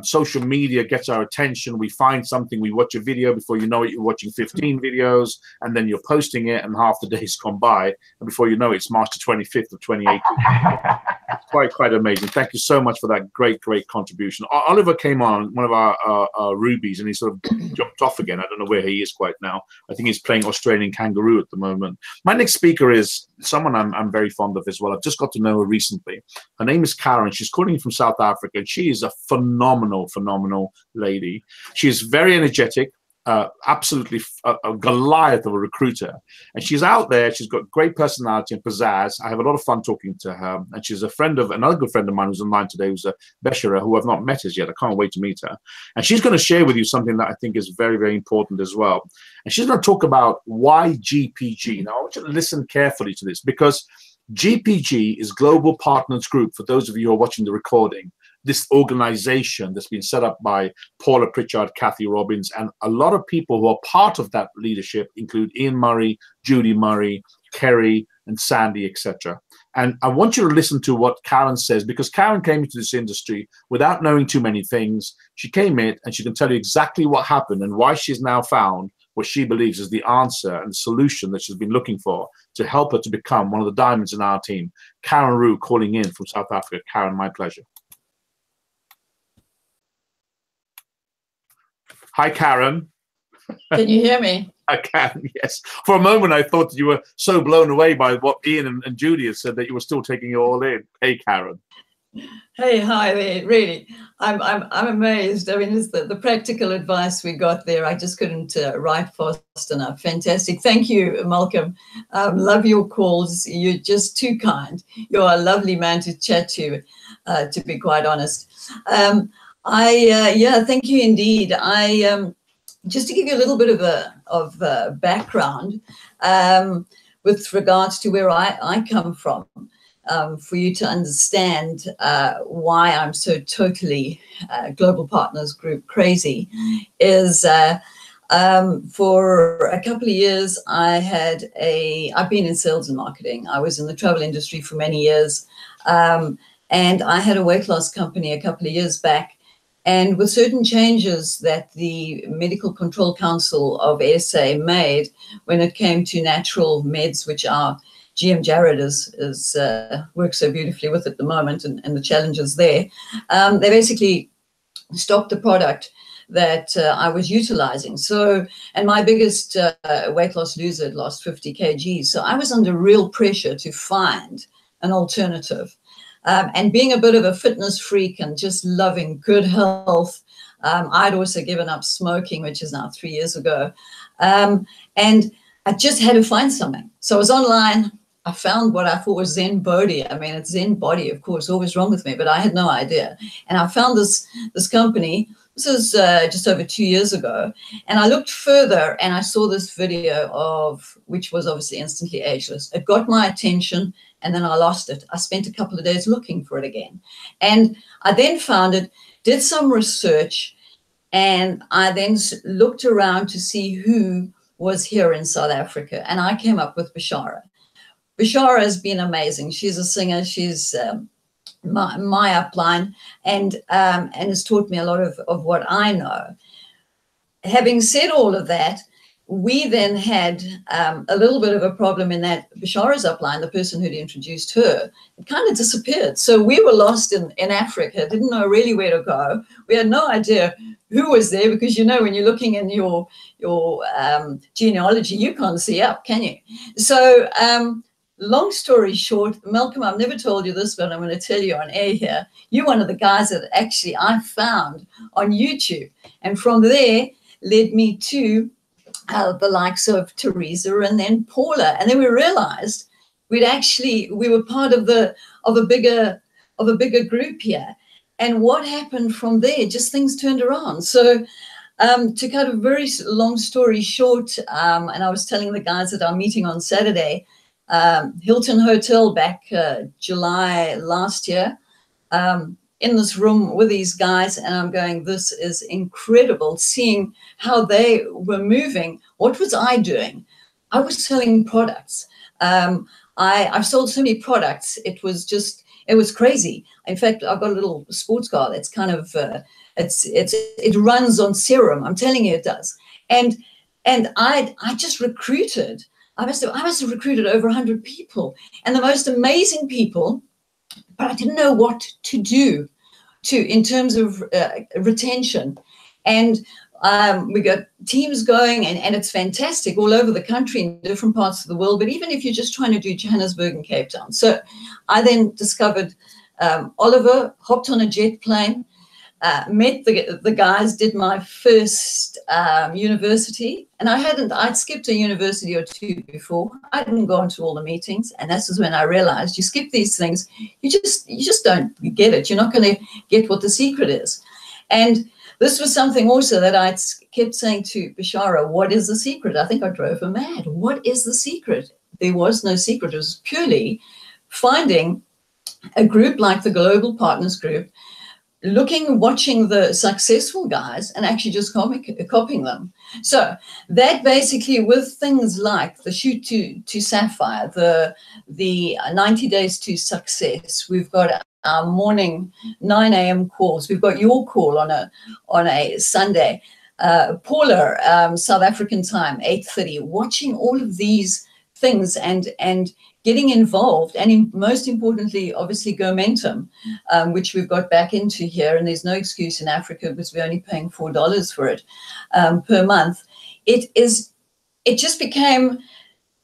Social media gets our attention. We find something, we watch a video, before you know it, you're watching 15 videos, and then you're posting it, and half the day's gone by, and before you know it, it's March the 25th of 2018. Quite amazing. Thank you so much for that great contribution. Oliver came on, one of our rubies, and he sort of jumped off again. I don't know where he is quite now. I think he's playing Australian Kangaroo at the moment. My next speaker is someone I'm very fond of as well. I've just got to know her recently. Her name is Karen. She's calling from South Africa, and she is a phenomenal lady. She is very energetic, absolutely a Goliath of a recruiter, and she's out there. She's got great personality and pizzazz. I have a lot of fun talking to her, and she's a friend of another good friend of mine who's online today, who's a Beshara, who I've not met as yet. I can't wait to meet her, and she's going to share with you something that I think is very important as well. And she's going to talk about why GPG. Now I want you to listen carefully to this, because GPG is Global Partners Group. For those of you who are watching the recording, this organization that's been set up by Paula Pritchard, Kathy Robbins, and a lot of people who are part of that leadership include Ian Murray, Judy Murray, Kerry, and Sandy, etc. And I want you to listen to what Karen says, because Karen came into this industry without knowing too many things. She came in and she can tell you exactly what happened and why she's now found what she believes is the answer and solution that she's been looking for to help her to become one of the diamonds in our team. Karen Rue calling in from South Africa. Karen, my pleasure. Hi, Karen. Can you hear me? I can, yes. For a moment, I thought you were so blown away by what Ian and Judy had said that you were still taking it all in. Hey, Karen. Hey, hi there. Really, I'm amazed. I mean, it's the practical advice we got there. I just couldn't write fast enough. Fantastic. Thank you, Malcolm. Love your calls. You're just too kind. You're a lovely man to chat to be quite honest. Yeah, thank you indeed. Just to give you a little bit of background with regards to where I come from, for you to understand why I'm so totally Global Partners Group crazy, is for a couple of years I've been in sales and marketing. I was in the travel industry for many years, and I had a weight loss company a couple of years back. And with certain changes that the Medical Control Council of SA made when it came to natural meds, which our GM Jared works so beautifully with at the moment, and the challenges there, they basically stopped the product that I was utilizing. So, and my biggest weight loss loser had lost 50 kgs. So I was under real pressure to find an alternative. And being a bit of a fitness freak and just loving good health, I'd also given up smoking, which is now 3 years ago. And I just had to find something. So I was online. I found what I thought was Zen Body. I mean, it's Zen Body, of course, always wrong with me, but I had no idea. And I found this company. This was just over 2 years ago. And I looked further and I saw this video which was obviously instantly ageless. It got my attention. And then I lost it. I spent a couple of days looking for it again. And I then found it, did some research, and I then looked around to see who was here in South Africa. And I came up with Beshara. Bashara has been amazing. She's a singer. She's my upline, and has taught me a lot of what I know. Having said all of that, we then had a little bit of a problem in that Bashara's upline, the person who'd introduced her, it kind of disappeared. So we were lost in Africa, didn't know really where to go. We had no idea who was there, because, you know, when you're looking in your genealogy, you can't see up, can you? So long story short, Malcolm, I've never told you this, but I'm going to tell you on air here. You're one of the guys that actually I found on YouTube. And from there led me to the likes of Teresa and then Paula. And then we realized we were part of a bigger group here. And what happened from there, just things turned around. So to cut a very long story short, and I was telling the guys at our meeting on Saturday, Hilton Hotel back July last year, in this room with these guys, and I'm going, this is incredible, seeing how they were moving. What was I doing? I was selling products. I've sold so many products. It was crazy. In fact, I've got a little sports car that's kind of, it runs on serum. I'm telling you, it does. And I just recruited. I must have recruited over 100 people, and the most amazing people, but I didn't know what to do in terms of retention. And we got teams going, and it's fantastic all over the country in different parts of the world. But even if you're just trying to do Johannesburg and Cape Town. So I then discovered Oliver, hopped on a jet plane, met the guys, did my first university. And I'd skipped a university or two before. I hadn't gone to all the meetings. And this is when I realized you skip these things, you just don't get it. You're not going to get what the secret is. And this was something also that I kept saying to Bashara, what is the secret? I think I drove her mad. What is the secret? There was no secret. It was purely finding a group like the Global Partners Group, watching the successful guys and actually just copying them. So that basically, with things like the Shoot to Sapphire, the 90 Days to Success, we've got our morning 9 a.m. calls. We've got your call on a Sunday. Paula, South African time, 8:30. Watching all of these things and getting involved, and most importantly, obviously, Momentum, which we've got back into here, and there's no excuse in Africa because we're only paying $4 for it per month. It just became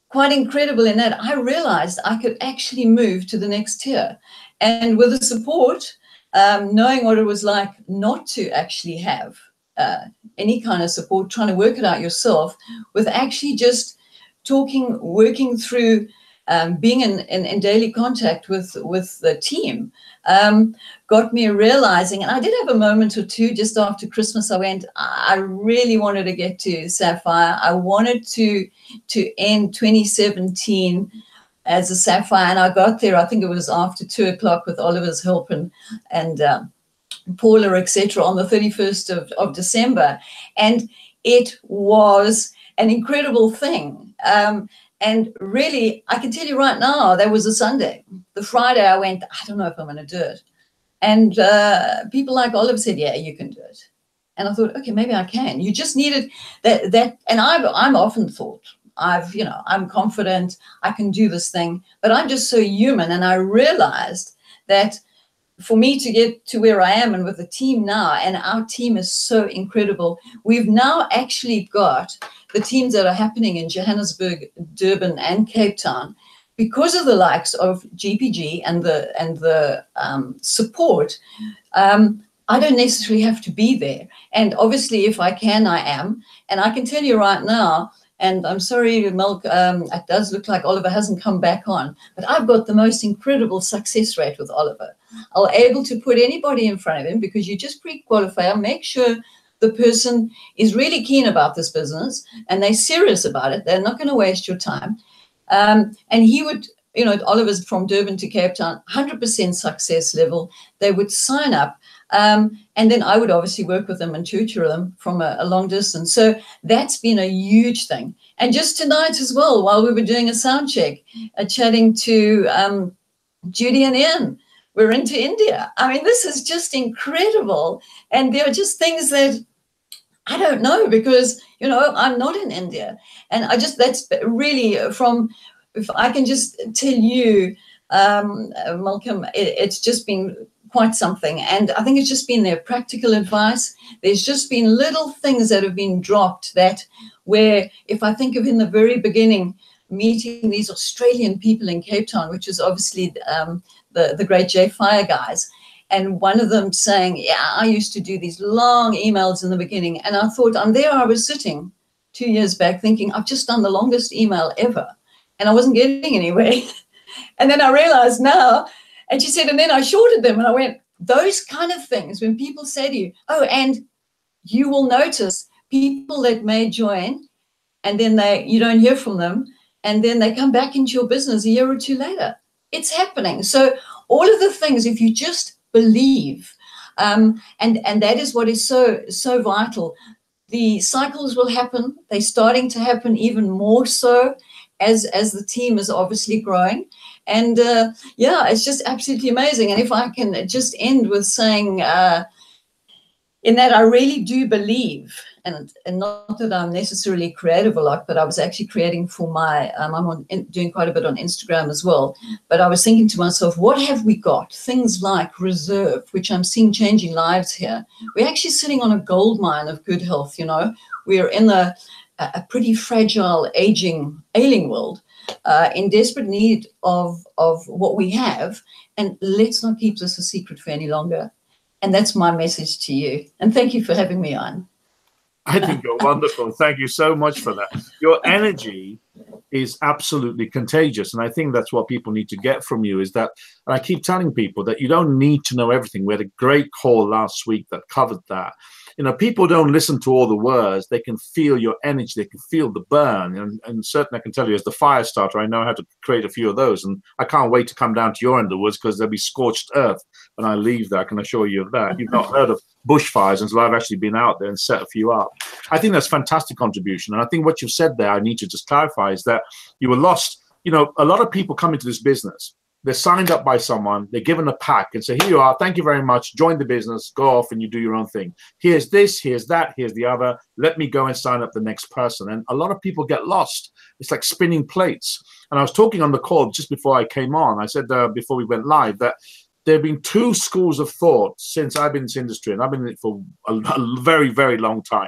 quite incredible in that I realized I could actually move to the next tier. And with the support, knowing what it was like not to actually have any kind of support, trying to work it out yourself, with actually just talking, working through, being in daily contact with the team, got me realizing, and I did have a moment or two just after Christmas. I really wanted to get to Sapphire. I wanted to end 2017 as a Sapphire, and I got there, I think it was after 2 o'clock with Oliver's help and Paula, etc., on the 31st of December. And it was an incredible thing. And really, I can tell you right now, that was a Sunday. The Friday, I went, I don't know if I'm going to do it. And people like Oliver said, yeah, you can do it. And I thought, okay, maybe I can. You just needed that. And I'm often thought, I'm confident, I can do this thing, but I'm just so human. And I realized that for me to get to where I am and with the team now, and our team is so incredible, we've now actually got the teams that are happening in Johannesburg, Durban, and Cape Town, because of the likes of GPG and the support. I don't necessarily have to be there. And obviously, if I can, I am. And I can tell you right now, and I'm sorry, Milk, it does look like Oliver hasn't come back on, but I've got the most incredible success rate with Oliver. I'll able to put anybody in front of him, because you just pre-qualify, make sure the person is really keen about this business and they're serious about it. They're not going to waste your time. And he would, Oliver's from Durban to Cape Town, 100% success level. They would sign up. And then I would obviously work with them and tutor them from a long distance. So that's been a huge thing. And just tonight as well, while we were doing a sound check, chatting to Judy and Ian, we're into India. I mean, this is just incredible. And there are just things that I don't know because, you know, I'm not in India. And that's really if I can just tell you, Malcolm, it's just been quite something. And I think it's just been their practical advice. There's just been little things that have been dropped where if I think of in the very beginning, meeting these Australian people in Cape Town, which is obviously the great J Fire guys, and one of them saying, yeah, I used to do these long emails in the beginning. And I thought, I was sitting 2 years back thinking, I've just done the longest email ever. And I wasn't getting anywhere. And then I realized now, and she said, and then I shorted them. And I went, those kind of things, when people say to you, oh, and you will notice people that may join, and then you don't hear from them, and then they come back into your business a year or two later. It's happening. So all of the things, if you just believe, and that is what is so vital. The cycles will happen. They're starting to happen even more so as the team is obviously growing. And yeah, it's just absolutely amazing. And if I can just end with saying, in that I really do believe, and not that I'm necessarily creative a lot, but I was actually creating for my, I'm doing quite a bit on Instagram as well, but I was thinking to myself, what have we got? Things like reserve, which I'm seeing changing lives here. We're actually sitting on a gold mine of good health, you know. We're in a pretty fragile, ailing world, in desperate need of what we have, and let's not keep this a secret for any longer. And that's my message to you. And thank you for having me on. I think you're wonderful. Thank you so much for that. Your energy is absolutely contagious. And I think that's what people need to get from you is that, and I keep telling people that you don't need to know everything. We had a great call last week that covered that. You know, people don't listen to all the words. They can feel your energy. They can feel the burn. And certainly I can tell you as the fire starter, I know how to create a few of those. And I can't wait to come down to your end of the woods because there'll be scorched earth when I leave there. I can assure you of that. You've not heard of bushfires until I've actually been out there and set a few up. I think that's fantastic contribution. And I think what you've said there, I need to just clarify, is that you were lost. You know, a lot of people come into this business. They're signed up by someone, they're given a pack and say, here you are, thank you very much, join the business, go off and you do your own thing. Here's this, here's that, here's the other. Let me go and sign up the next person. And a lot of people get lost. It's like spinning plates. And I was talking on the call just before I came on. I said before we went live that there have been two schools of thought since I've been in this industry, and I've been in it for a very, very long time.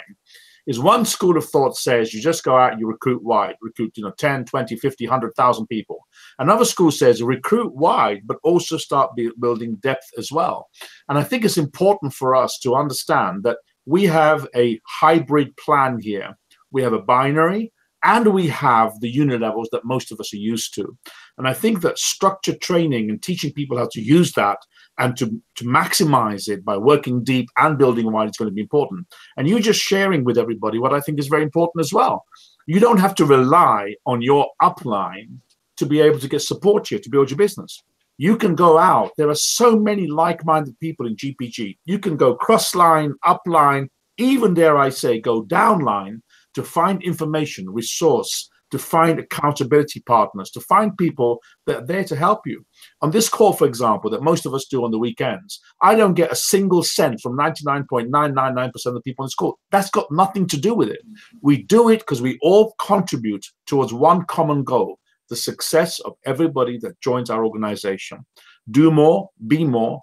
Is one school of thought says you just go out, you recruit wide, recruit 10, 20, 50, 100,000 people. Another school says recruit wide, but also start building depth as well. And I think it's important for us to understand that we have a hybrid plan here. We have a binary and we have the unit levels that most of us are used to. And I think that structured training and teaching people how to use that and to maximize it by working deep and building wide is going to be important. And you just sharing with everybody what I think is very important as well. You don't have to rely on your upline to be able to get support here to build your business. You can go out. There are so many like-minded people in GPG. You can go cross-line, upline, even dare I say, go downline to find information, resource, to find accountability partners, to find people that are there to help you. On this call, for example, that most of us do on the weekends, I don't get a single cent from 99.999% of the people in this call. That's got nothing to do with it. We do it because we all contribute towards one common goal, the success of everybody that joins our organization. Do more, be more,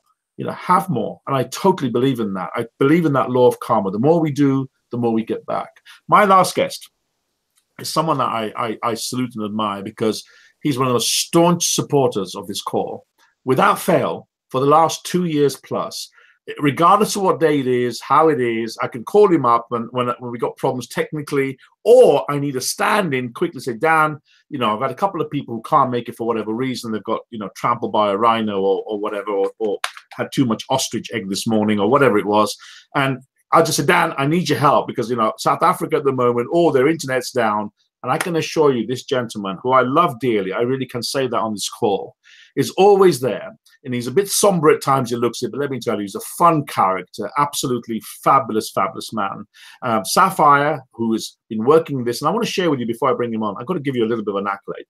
have more. And I totally believe in that. I believe in that law of karma. The more we do, the more we get back. My last guest is someone that I salute and admire because he's one of the staunch supporters of this call. Without fail, for the last 2 years plus, regardless of what day it is, how it is, I can call him up when we got problems technically, or I need a stand-in, quickly say, Dan, I've had a couple of people who can't make it for whatever reason. They've got, trampled by a rhino or whatever, or had too much ostrich egg this morning or whatever it was. And I just said, Dan, I need your help because, South Africa at the moment, their internet's down. And I can assure you, this gentleman, who I love dearly, I really can say that on this call, is always there. And he's a bit somber at times, he looks it, but let me tell you, he's a fun character, absolutely fabulous, fabulous man. Sapphire, who has been working this, and I want to share with you before I bring him on, I've got to give you a little bit of an accolade.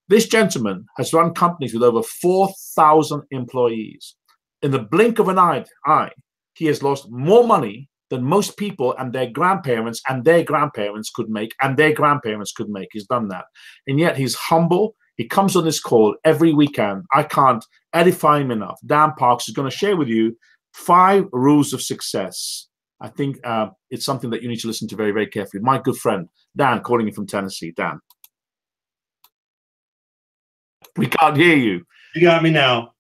This gentleman has run companies with over 4,000 employees. In the blink of an eye, he has lost more money than most people and their grandparents could make, and their grandparents could make. He's done that. And yet he's humble. He comes on this call every weekend. I can't edify him enough. Dan Parks is going to share with you 5 rules of success. I think it's something that you need to listen to very, very carefully. My good friend, Dan, calling you from Tennessee. Dan. We can't hear you. You got me now.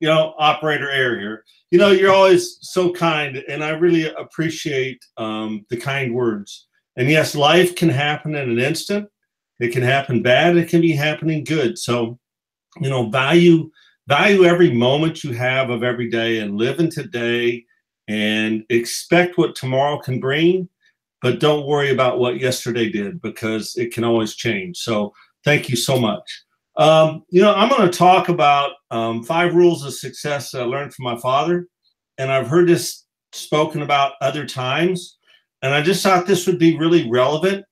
You know, operator error here. You know, you're always so kind, and I really appreciate the kind words. And yes, life can happen in an instant. It can happen bad. It can be happening good. So, you know, value every moment you have of every day, and live in today, and expect what tomorrow can bring, but don't worry about what yesterday did, because it can always change. So thank you so much. You know, I'm going to talk about 5 rules of success that I learned from my father, and I've heard this spoken about other times, and I just thought this would be really relevant.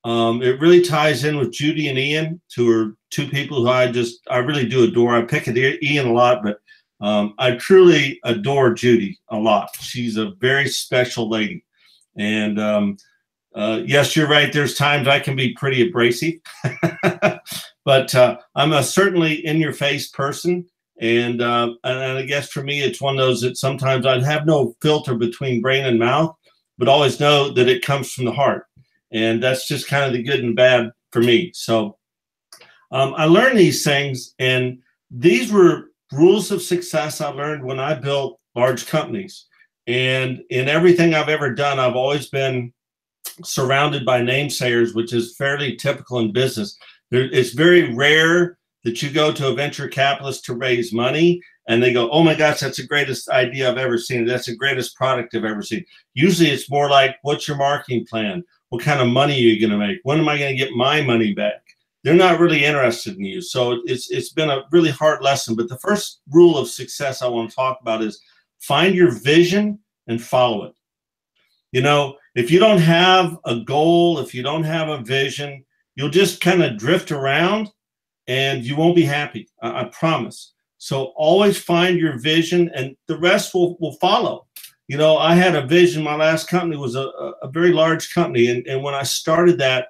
It really ties in with Judy and Ian, who are 2 people who I really do adore. I pick at Ian a lot, but I truly adore Judy a lot. She's a very special lady, and yes, you're right. There's times I can be pretty abrasive. But I'm a certainly in-your-face person, and I guess for me, it's one of those that sometimes I'd have no filter between brain and mouth, but always know that it comes from the heart, and that's just kind of the good and bad for me. So I learned these things, and these were rules of success I learned when I built large companies. And in everything I've ever done, I've always been surrounded by namesayers, which is fairly typical in business. It's very rare that you go to a venture capitalist to raise money and they go, oh my gosh, that's the greatest idea I've ever seen. That's the greatest product I've ever seen. Usually it's more like, what's your marketing plan? What kind of money are you going to make? When am I going to get my money back? They're not really interested in you. So it's been a really hard lesson. But the first rule of success I want to talk about is find your vision and follow it. You know, if you don't have a goal, if you don't have a vision, you'll just kind of drift around and you won't be happy. I promise. So always find your vision, and the rest will follow. You know, I had a vision. My last company was a very large company. And when I started that,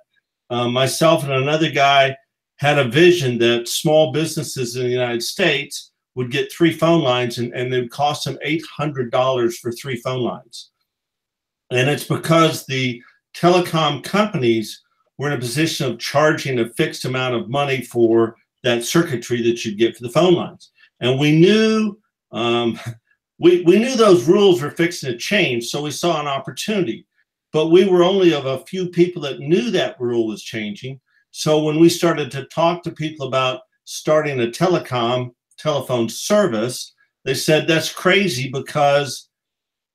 myself and another guy had a vision that small businesses in the United States would get 3 phone lines, and it would cost them $800 for 3 phone lines. And it's because the telecom companies were in a position of charging a fixed amount of money for that circuitry that you'd get for the phone lines. And we knew we knew those rules were fixing to change, so we saw an opportunity. But we were only of a few people that knew that rule was changing. So when we started to talk to people about starting a telephone service, they said, that's crazy because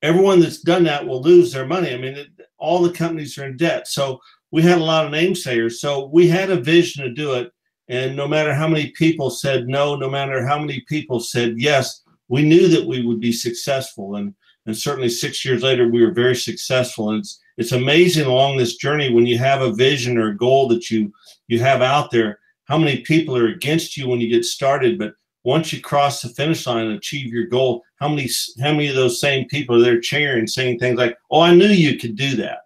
everyone that's done that will lose their money. I mean, all the companies are in debt. So we had a lot of namesayers. So we had a vision to do it. And no matter how many people said no, no matter how many people said yes, we knew that we would be successful. And certainly 6 years later, we were very successful. And it's amazing along this journey when you have a vision or a goal that you have out there, how many people are against you when you get started. But once you cross the finish line and achieve your goal, how many of those same people are there cheering, saying things like, oh, I knew you could do that.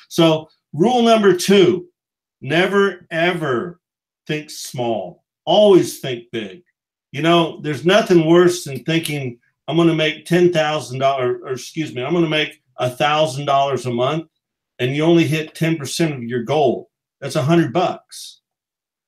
So rule number 2, never, ever think small. Always think big. You know, there's nothing worse than thinking I'm going to make $10,000, or excuse me, I'm going to make $1,000 a month, and you only hit 10% of your goal. That's $100.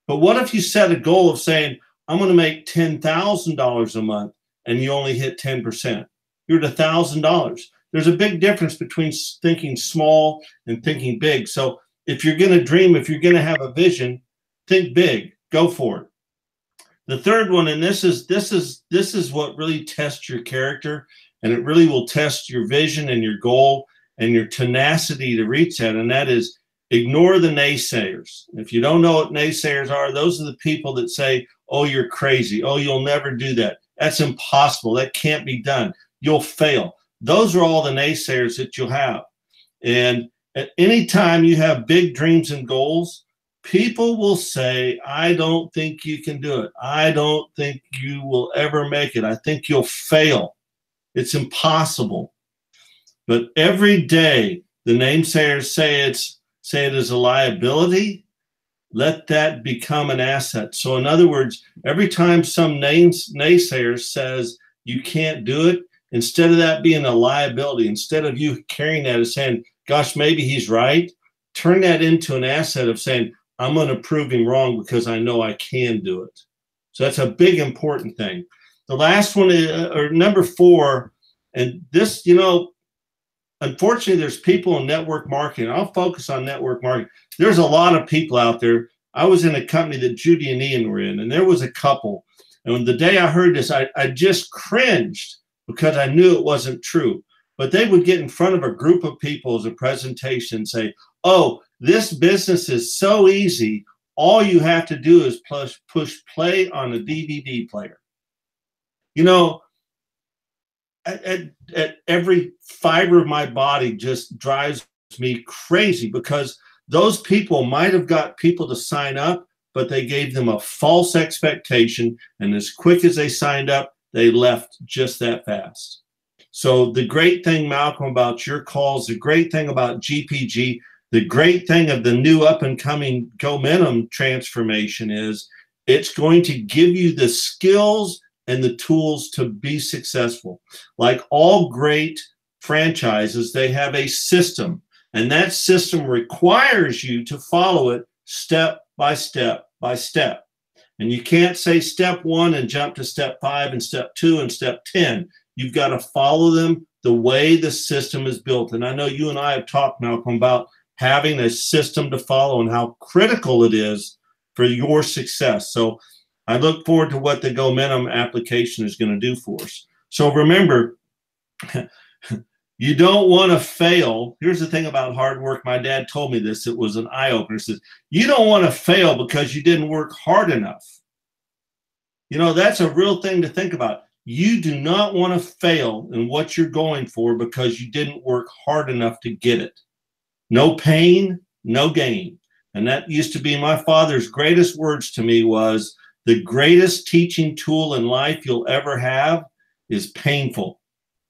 But what if you set a goal of saying, I'm going to make $10,000 a month, and you only hit 10%? You're at $1,000. There's a big difference between thinking small and thinking big. So if you're going to dream, if you're going to have a vision, think big. Go for it. The third one, and this is what really tests your character, and it really will test your vision and your goal and your tenacity to reach that, and that is Ignore the naysayers. If you don't know what naysayers are, those are the people that say, oh, you're crazy. Oh, you'll never do that. That's impossible. That can't be done. You'll fail. Those are all the naysayers that you'll have. And at any time you have big dreams and goals, people will say, I don't think you can do it. I don't think you will ever make it. I think you'll fail. It's impossible. But every day the naysayers say it is a liability. Let that become an asset. So in other words, every time some naysayer says you can't do it, instead of that being a liability, instead of you carrying that as saying, gosh, maybe he's right, turn that into an asset of saying, I'm going to prove him wrong because I know I can do it. So that's a big, important thing. The last one is, or number 4, and this, unfortunately, there's people in network marketing. I'll focus on network marketing. There's a lot of people out there. I was in a company that Judy and Ian were in, and there was a couple. And the day I heard this, I just cringed because I knew it wasn't true. But they would get in front of a group of people as a presentation and say, oh, this business is so easy. All you have to do is push play on a DVD player. At every fiber of my body just drives me crazy because those people might have got people to sign up, but they gave them a false expectation. And as quick as they signed up, they left just that fast. So the great thing, Malcolm, about your calls, the great thing about GPG, the great thing of the new up and coming Momentum transformation is it's going to give you the skills and the tools to be successful. Like all great franchises, they have a system, and that system requires you to follow it step by step by step. And you can't say step 1 and jump to step 5 and step 2 and step 10. You've got to follow them the way the system is built. And I know you and I have talked, Malcolm, about having a system to follow and how critical it is for your success. So I look forward to what the Momentum application is going to do for us. So remember, you don't want to fail. Here's the thing about hard work. My dad told me this. It was an eye-opener. He says, you don't want to fail because you didn't work hard enough. That's a real thing to think about. You do not want to fail in what you're going for because you didn't work hard enough to get it. No pain, no gain. And that used to be my father's greatest words to me was, the greatest teaching tool in life you'll ever have is painful,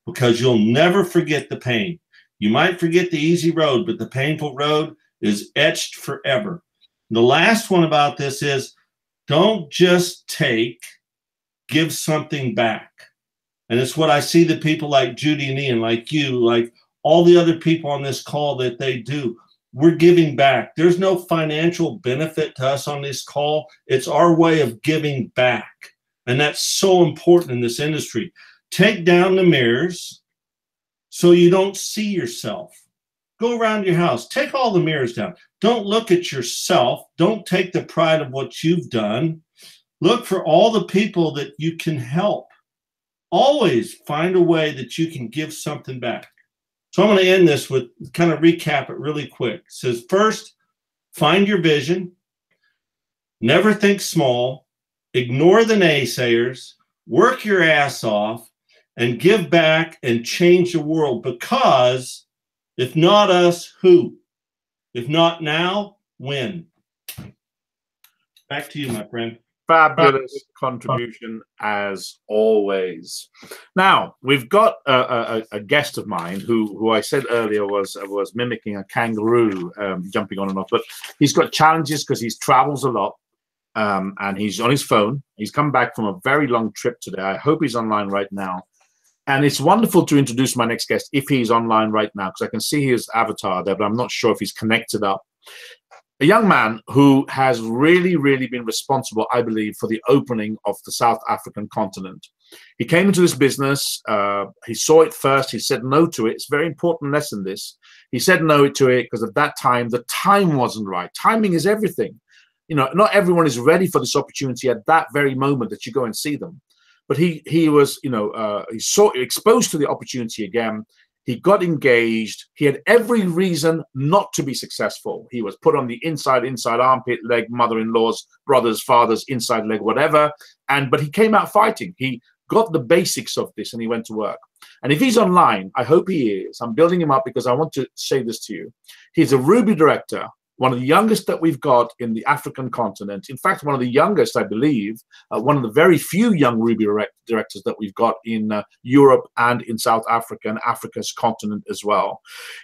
because you'll never forget the pain. You might forget the easy road, but the painful road is etched forever. The last one about this is, don't just take, give something back. And it's what I see the people like Judy and Ian, like you, like all the other people on this call that they do. We're giving back. There's no financial benefit to us on this call. It's our way of giving back. And that's so important in this industry. Take down the mirrors so you don't see yourself. Go around your house. Take all the mirrors down. Don't look at yourself. Don't take the pride of what you've done. Look for all the people that you can help. Always find a way that you can give something back. So I'm going to end this with kind of recap it really quick. It says, first, find your vision. Never think small. Ignore the naysayers. Work your ass off and give back and change the world, because if not us, who? If not now, when? Back to you, my friend. Fabulous contribution as always. Now we've got a guest of mine who I said earlier was mimicking a kangaroo, jumping on and off, but he's got challenges because he travels a lot, and he's on his phone. He's come back from a very long trip today. I hope he's online right now, and it's wonderful to introduce my next guest if he's online right now, because I can see his avatar there, but I'm not sure if he's connected up. A young man who has really, really been responsible, I believe, for the opening of the South African continent. He came into this business. He saw it first. He said no to it. It's a very important lesson, this. He said no to it because at that time, the time wasn't right. Timing is everything. Not everyone is ready for this opportunity at that very moment that you go and see them. But he was, he saw exposed to the opportunity again. He got engaged. He had every reason not to be successful. He was put on the inside armpit, leg, mother-in-law's, brothers, fathers, inside leg, whatever. But he came out fighting. He got the basics of this and he went to work. And if he's online, I hope he is. I'm building him up because I want to say this to you. He's a Ruby director, one of the youngest that we've got in the African continent. In fact, one of the youngest, I believe, one of the very few young Ruby directors that we've got in Europe and in South Africa and Africa's continent as well.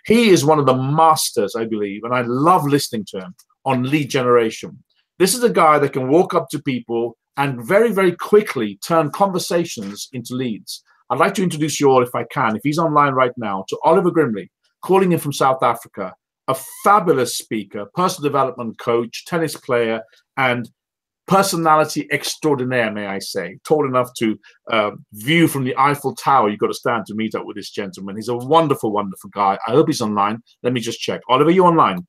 He is one of the masters, I believe, and I love listening to him on lead generation. This is a guy that can walk up to people and very, very quickly turn conversations into leads. I'd like to introduce you all, if I can, if he's online right now, to Oliver Grimley, calling in from South Africa. A fabulous speaker, personal development coach, tennis player, and personality extraordinaire, may I say. Tall enough to view from the Eiffel Tower. You've got to stand to meet up with this gentleman. He's a wonderful, wonderful guy. I hope he's online. Let me just check. Oliver, you online?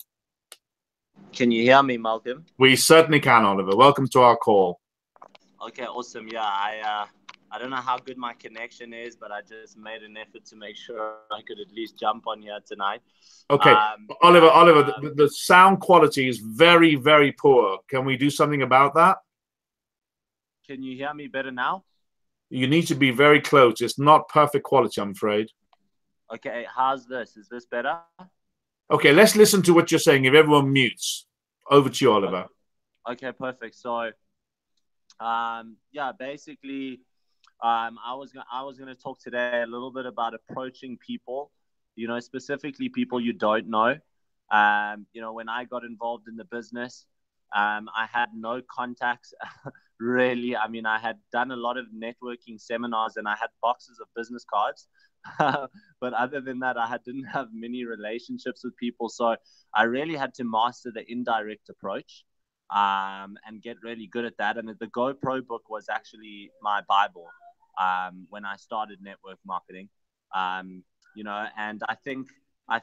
Can you hear me, Malcolm? We certainly can, Oliver. Welcome to our call. Okay, awesome. Yeah, I don't know how good my connection is, but I just made an effort to make sure I could at least jump on here tonight. Okay, Oliver, the sound quality is very, very poor. Can we do something about that? Can you hear me better now? You need to be very close. It's not perfect quality, I'm afraid. Okay, how's this? Is this better? Okay, let's listen to what you're saying. If everyone mutes, over to you, Oliver. Okay, perfect. So, yeah, basically, I was gonna talk today a little bit about approaching people, you know, specifically people you don't know. You know, when I got involved in the business, I had no contacts really. I mean, I had done a lot of networking seminars and I had boxes of business cards. But other than that, I didn't have many relationships with people. So I really had to master the indirect approach and get really good at that. And the GoPro book was actually my Bible when I started network marketing. You know, and I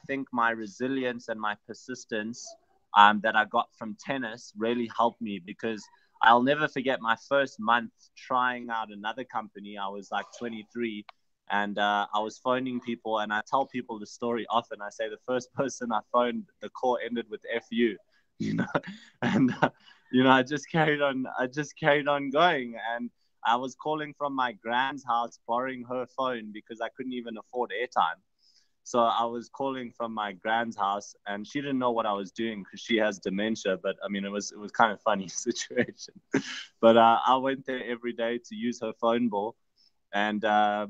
think my resilience and my persistence that I got from tennis really helped me, because I'll never forget my first month trying out another company. I was like 23 and I was phoning people, and I tell people the story often. I say the first person I phoned, the call ended with FU, you know, and you know, I just carried on going. And I was calling from my grand's house, borrowing her phone because I couldn't even afford airtime. So I was calling from my grand's house, and she didn't know what I was doing because she has dementia. But I mean, it was kind of funny situation. But I went there every day to use her phone bill. And,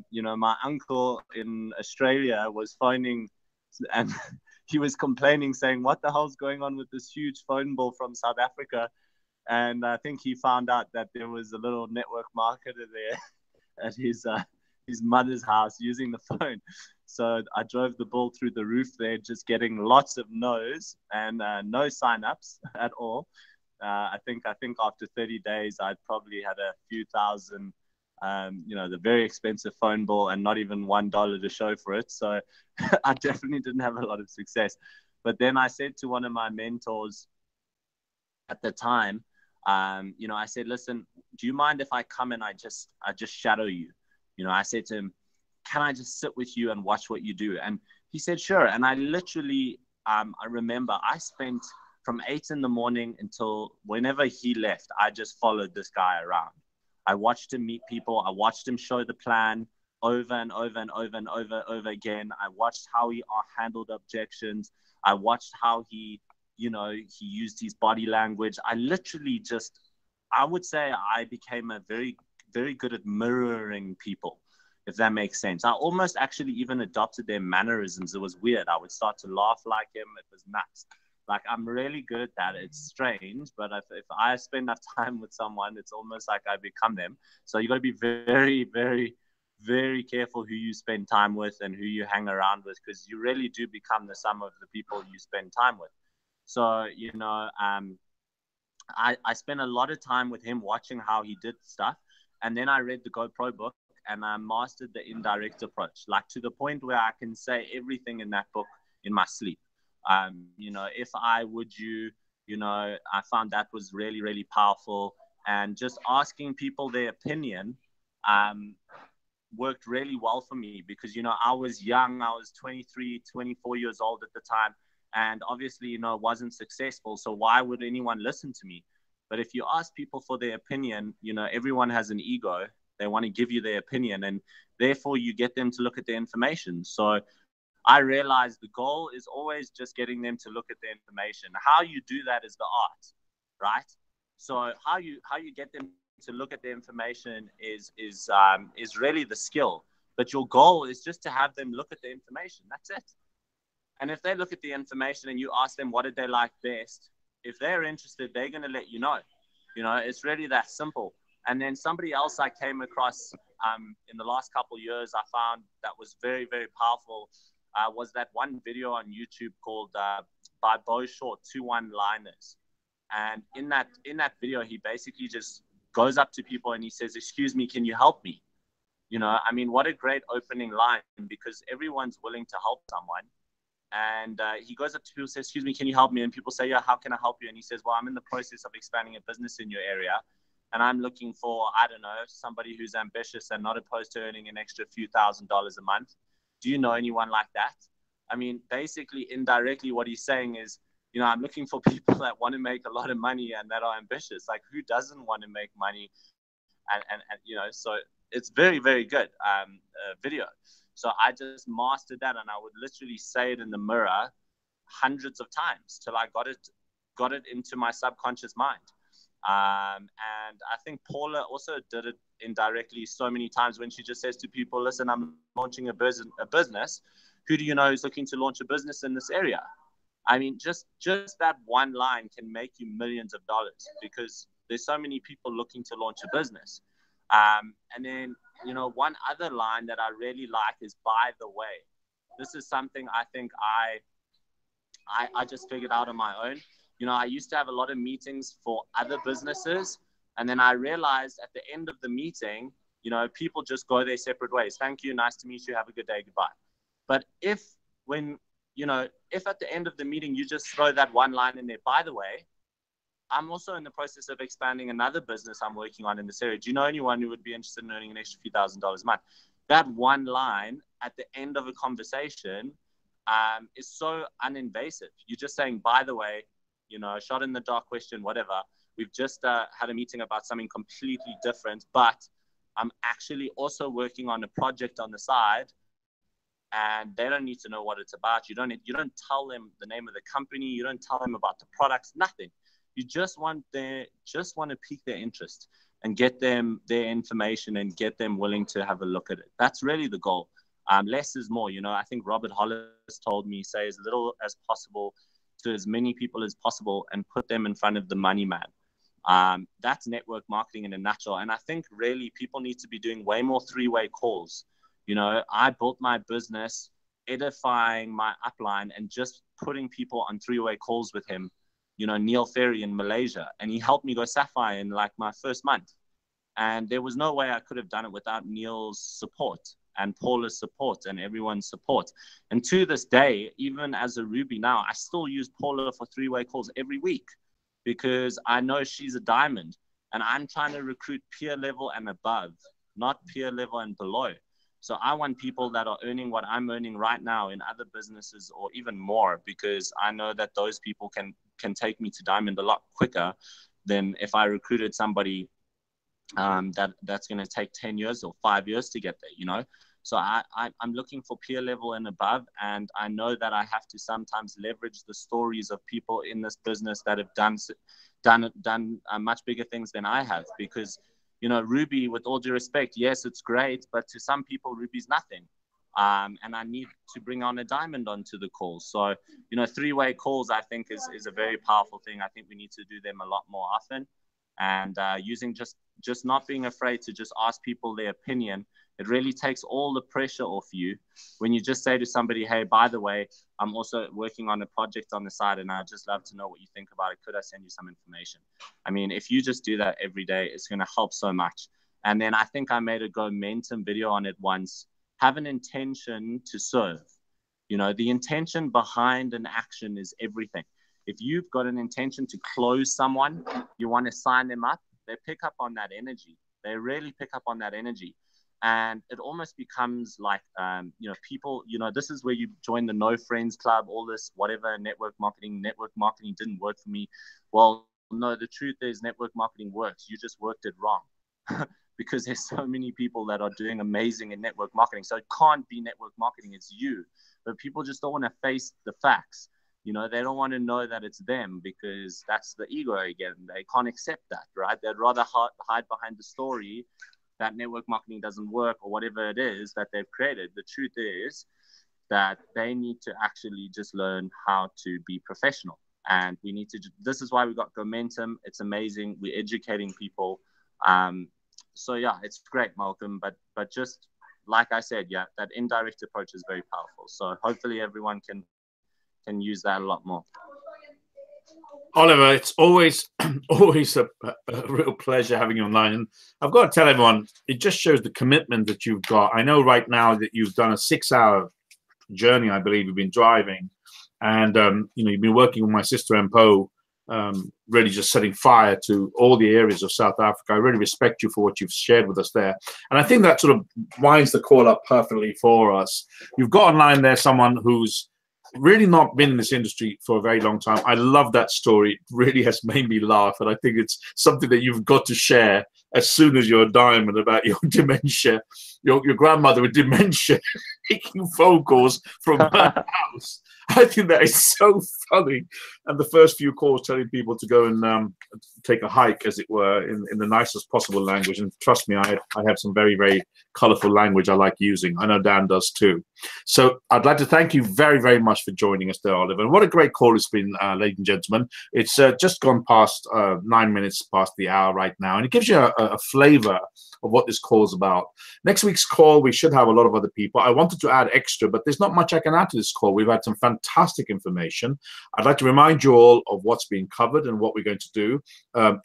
you know, my uncle in Australia was phoning, and he was complaining, saying, what the hell's going on with this huge phone bill from South Africa? And I think he found out that there was a little network marketer there at his mother's house using the phone. So I drove the bill through the roof there, just getting lots of no's and no signups at all. I think after 30 days, I'd probably had a few thousand, you know, the very expensive phone bill and not even $1 to show for it. So I definitely didn't have a lot of success. But then I said to one of my mentors at the time, you know, I said, listen, do you mind if I come and I just shadow you? You know, I said to him, can I just sit with you and watch what you do? And he said, sure. And I literally, I remember I spent from 8 in the morning until whenever he left, I just followed this guy around. I watched him meet people. I watched him show the plan over and over and over and over again. I watched how he handled objections. I watched how he, you know, he used his body language. I literally just, I would say I became a very, very good at mirroring people, if that makes sense. I almost actually even adopted their mannerisms. It was weird. I would start to laugh like him. It was nuts. Like, I'm really good at that. It's strange, but if I spend enough time with someone, it's almost like I become them. So you got to be very, very, very careful who you spend time with and who you hang around with, because you really do become the sum of the people you spend time with. So, you know, I spent a lot of time with him watching how he did stuff. And then I read the GoPro book and I mastered the indirect approach, like to the point where I can say everything in that book in my sleep. You know, if I would you know, I found that was really, really powerful. And just asking people their opinion, worked really well for me because, you know, I was young. I was 23, 24 years old at the time. And obviously, you know, wasn't successful. So why would anyone listen to me? But if you ask people for their opinion, you know, everyone has an ego. They want to give you their opinion, and therefore you get them to look at the information. So I realized the goal is always just getting them to look at the information. How you do that is the art, right? So how you get them to look at the information is really the skill. But your goal is just to have them look at the information. That's it. And if they look at the information and you ask them what did they like best, if they're interested, they're going to let you know. You know, it's really that simple. And then somebody else I came across in the last couple of years, I found that was very, very powerful, was that one video on YouTube called by Bo Short, 2 1-liners. And in that video, he basically just goes up to people and he says, "Excuse me, can you help me?" You know, I mean, what a great opening line, because everyone's willing to help someone. And he goes up to people and says, "Excuse me, can you help me?" And people say, "Yeah, how can I help you?" And he says, "Well, I'm in the process of expanding a business in your area. And I'm looking for, I don't know, somebody who's ambitious and not opposed to earning an extra few $1,000s a month. Do you know anyone like that?" I mean, basically, indirectly, what he's saying is, you know, I'm looking for people that want to make a lot of money and that are ambitious. Like, who doesn't want to make money? And you know, so it's very, very good video. So I just mastered that, and I would literally say it in the mirror hundreds of times till I got it into my subconscious mind. And I think Paula also did it indirectly so many times when she just says to people, "Listen, I'm launching a business. Who do you know who's looking to launch a business in this area?" I mean, just that one line can make you millions of dollars, because there's so many people looking to launch a business. And then, you know, one other line that I really like is "by the way." This is something I think I just figured out on my own. You know, I used to have a lot of meetings for other businesses, and then I realized at the end of the meeting, you know, people just go their separate ways. "Thank you, nice to meet you, have a good day, goodbye." But if at the end of the meeting you just throw that one line in there, "By the way, I'm also in the process of expanding another business I'm working on in this area. Do you know anyone who would be interested in earning an extra few $1,000s a month?" That one line at the end of a conversation is so uninvasive. You're just saying, "By the way, you know, shot in the dark question, whatever. We've just had a meeting about something completely different, but I'm actually also working on a project on the side." And they don't need to know what it's about. You don't tell them the name of the company. You don't tell them about the products, nothing. You just want to pique their interest and get them their information and get them willing to have a look at it. That's really the goal. Less is more. You know, I think Robert Hollis told me, say as little as possible to as many people as possible and put them in front of the money man. That's network marketing in a nutshell. And I think really people need to be doing way more 3-way calls. You know, I built my business edifying my upline and just putting people on 3-way calls with him. You know, Neil Ferry in Malaysia, and he helped me go sapphire in like my first month. And there was no way I could have done it without Neil's support and Paula's support and everyone's support. And to this day, even as a Ruby now, I still use Paula for 3-way calls every week, because I know she's a diamond, and I'm trying to recruit peer level and above, not peer level and below. So I want people that are earning what I'm earning right now in other businesses or even more, because I know that those people can take me to diamond a lot quicker than if I recruited somebody that's going to take 10 years or 5 years to get there, you know. So I'm looking for peer level and above, and I know that I have to sometimes leverage the stories of people in this business that have done much bigger things than I have, because, you know, Ruby, with all due respect, yes, it's great, but to some people, Ruby's nothing. And I need to bring on a diamond onto the call. So, you know, 3-way calls, I think, is a very powerful thing. I think we need to do them a lot more often, and using just not being afraid to just ask people their opinion. It really takes all the pressure off you when you just say to somebody, "Hey, by the way, I'm also working on a project on the side, and I'd just love to know what you think about it. Could I send you some information?" I mean, if you just do that every day, it's going to help so much. And then I think I made a Momentum video on it once. Have an intention to serve. You know, the intention behind an action is everything. If you've got an intention to close someone, you want to sign them up, they pick up on that energy. They really pick up on that energy. And it almost becomes like, you know, people, you know, this is where you join the no friends club, all this, whatever, network marketing didn't work for me. Well, no, the truth is network marketing works. You just worked it wrong because there's so many people that are doing amazing in network marketing. So it can't be network marketing, it's you. But people just don't want to face the facts. You know, they don't want to know that it's them because that's the ego again. They can't accept that, right? They'd rather hide behind the story that network marketing doesn't work or whatever it is that they've created. The truth is that they need to actually just learn how to be professional. And we need to, this is why we got momentum. It's amazing. We're educating people. So yeah, it's great, Malcolm. But just like I said, yeah, that indirect approach is very powerful. So hopefully everyone can use that a lot more. Oliver, it's always a real pleasure having you online. And I've got to tell everyone, it just shows the commitment that you've got. I know right now that you've done a 6-hour journey, I believe you've been driving. And, you know, you've been working with my sister Mpo, really just setting fire to all the areas of South Africa. I really respect you for what you've shared with us there. And I think that sort of winds the call up perfectly for us. You've got online there someone who's really not been in this industry for a very long time. I love that story. It really has made me laugh. And I think it's something that you've got to share as soon as you're a diamond about your dementia, your grandmother with dementia making phone calls from her house. I think that is so funny. And the first few calls telling people to go and take a hike, as it were, in the nicest possible language. And trust me, I have some very, very colorful language I like using. I know Dan does too. So I'd like to thank you very, very much for joining us there, Oliver. And what a great call it's been, ladies and gentlemen. It's just gone past 9 minutes past the hour right now. And it gives you a flavor of what this call is about. Next week's call, we should have a lot of other people. I wanted to add extra, but there's not much I can add to this call. We've had some fantastic information. I'd like to remind you all of what's being covered and what we're going to do.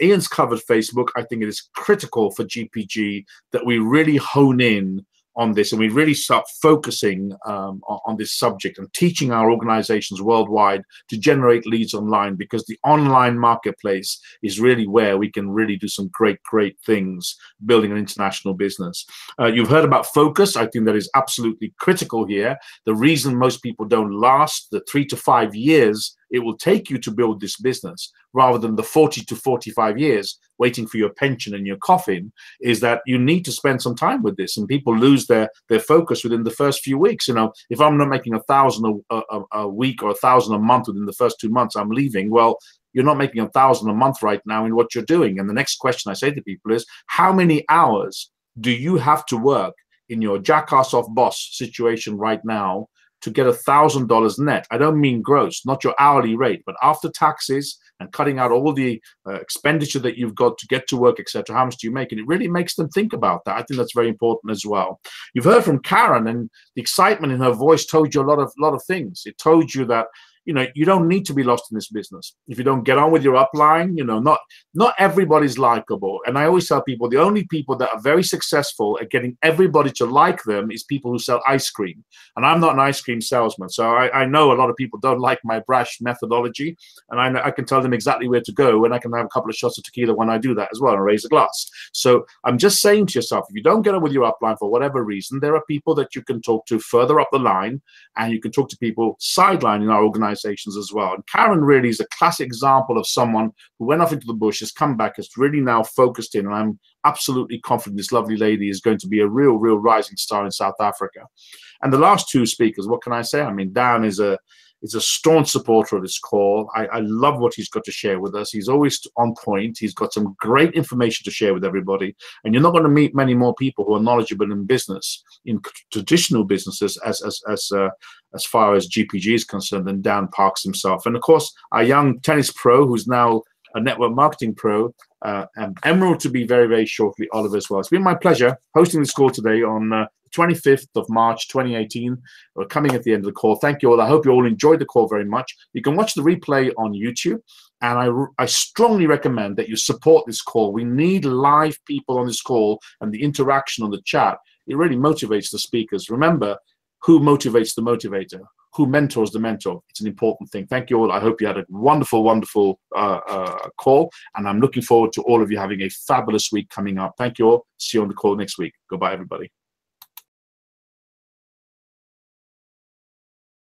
Ian's covered Facebook. I think it is critical for GPG that we really hone in on this and we really start focusing on this subject and teaching our organizations worldwide to generate leads online, because the online marketplace is really where we can really do some great, great things building an international business. You've heard about focus. I think that is absolutely critical here. The reason most people don't last the 3 to 5 years it will take you to build this business, rather than the 40 to 45 years waiting for your pension and your coffin, is that you need to spend some time with this. And people lose their focus within the first few weeks. You know, if I'm not making 1,000 a week or 1,000 a month within the first 2 months, I'm leaving. Well, you're not making 1,000 a month right now in what you're doing. And the next question I say to people is, how many hours do you have to work in your jackass off boss situation right now to get $1,000 net? I don't mean gross, not your hourly rate, but after taxes and cutting out all the expenditure that you've got to get to work, etc. How much do you make? And it really makes them think about that. I think that's very important as well. You've heard from Karen, and the excitement in her voice told you a lot of things. It told you that, you know, you don't need to be lost in this business. If you don't get on with your upline, you know, not everybody's likable. And I always tell people, the only people that are very successful at getting everybody to like them is people who sell ice cream. And I'm not an ice cream salesman. So I know a lot of people don't like my brash methodology. And I can tell them exactly where to go. And I can have a couple of shots of tequila when I do that as well and raise a glass. So I'm just saying to yourself, if you don't get on with your upline for whatever reason, there are people that you can talk to further up the line. And you can talk to people sideline in our organization as well. And Karen really is a classic example of someone who went off into the bush, has come back, has really now focused in, and I'm absolutely confident this lovely lady is going to be a real rising star in South Africa. And the last two speakers, what can I say? I mean, Dan is a staunch supporter of this call. I love what he's got to share with us. He's always on point. He's got some great information to share with everybody. And you're not going to meet many more people who are knowledgeable in business, in traditional businesses, as far as GPG is concerned, than Dan Parks himself. And of course, our young tennis pro, who's now a network marketing pro, and Emerald to be very shortly, Oliver as well. It's been my pleasure hosting this call today on the 25th of March 2018. We're coming at the end of the call. Thank you all. I hope you all enjoyed the call very much. You can watch the replay on YouTube, and I strongly recommend that you support this call. We need live people on this call, and the interaction on the chat, it really motivates the speakers. Remember, who motivates the motivator? Who mentors the mentor? It's an important thing. Thank you all. I hope you had a wonderful call, and I'm looking forward to all of you having a fabulous week coming up. Thank you all. See you on the call next week. Goodbye, everybody.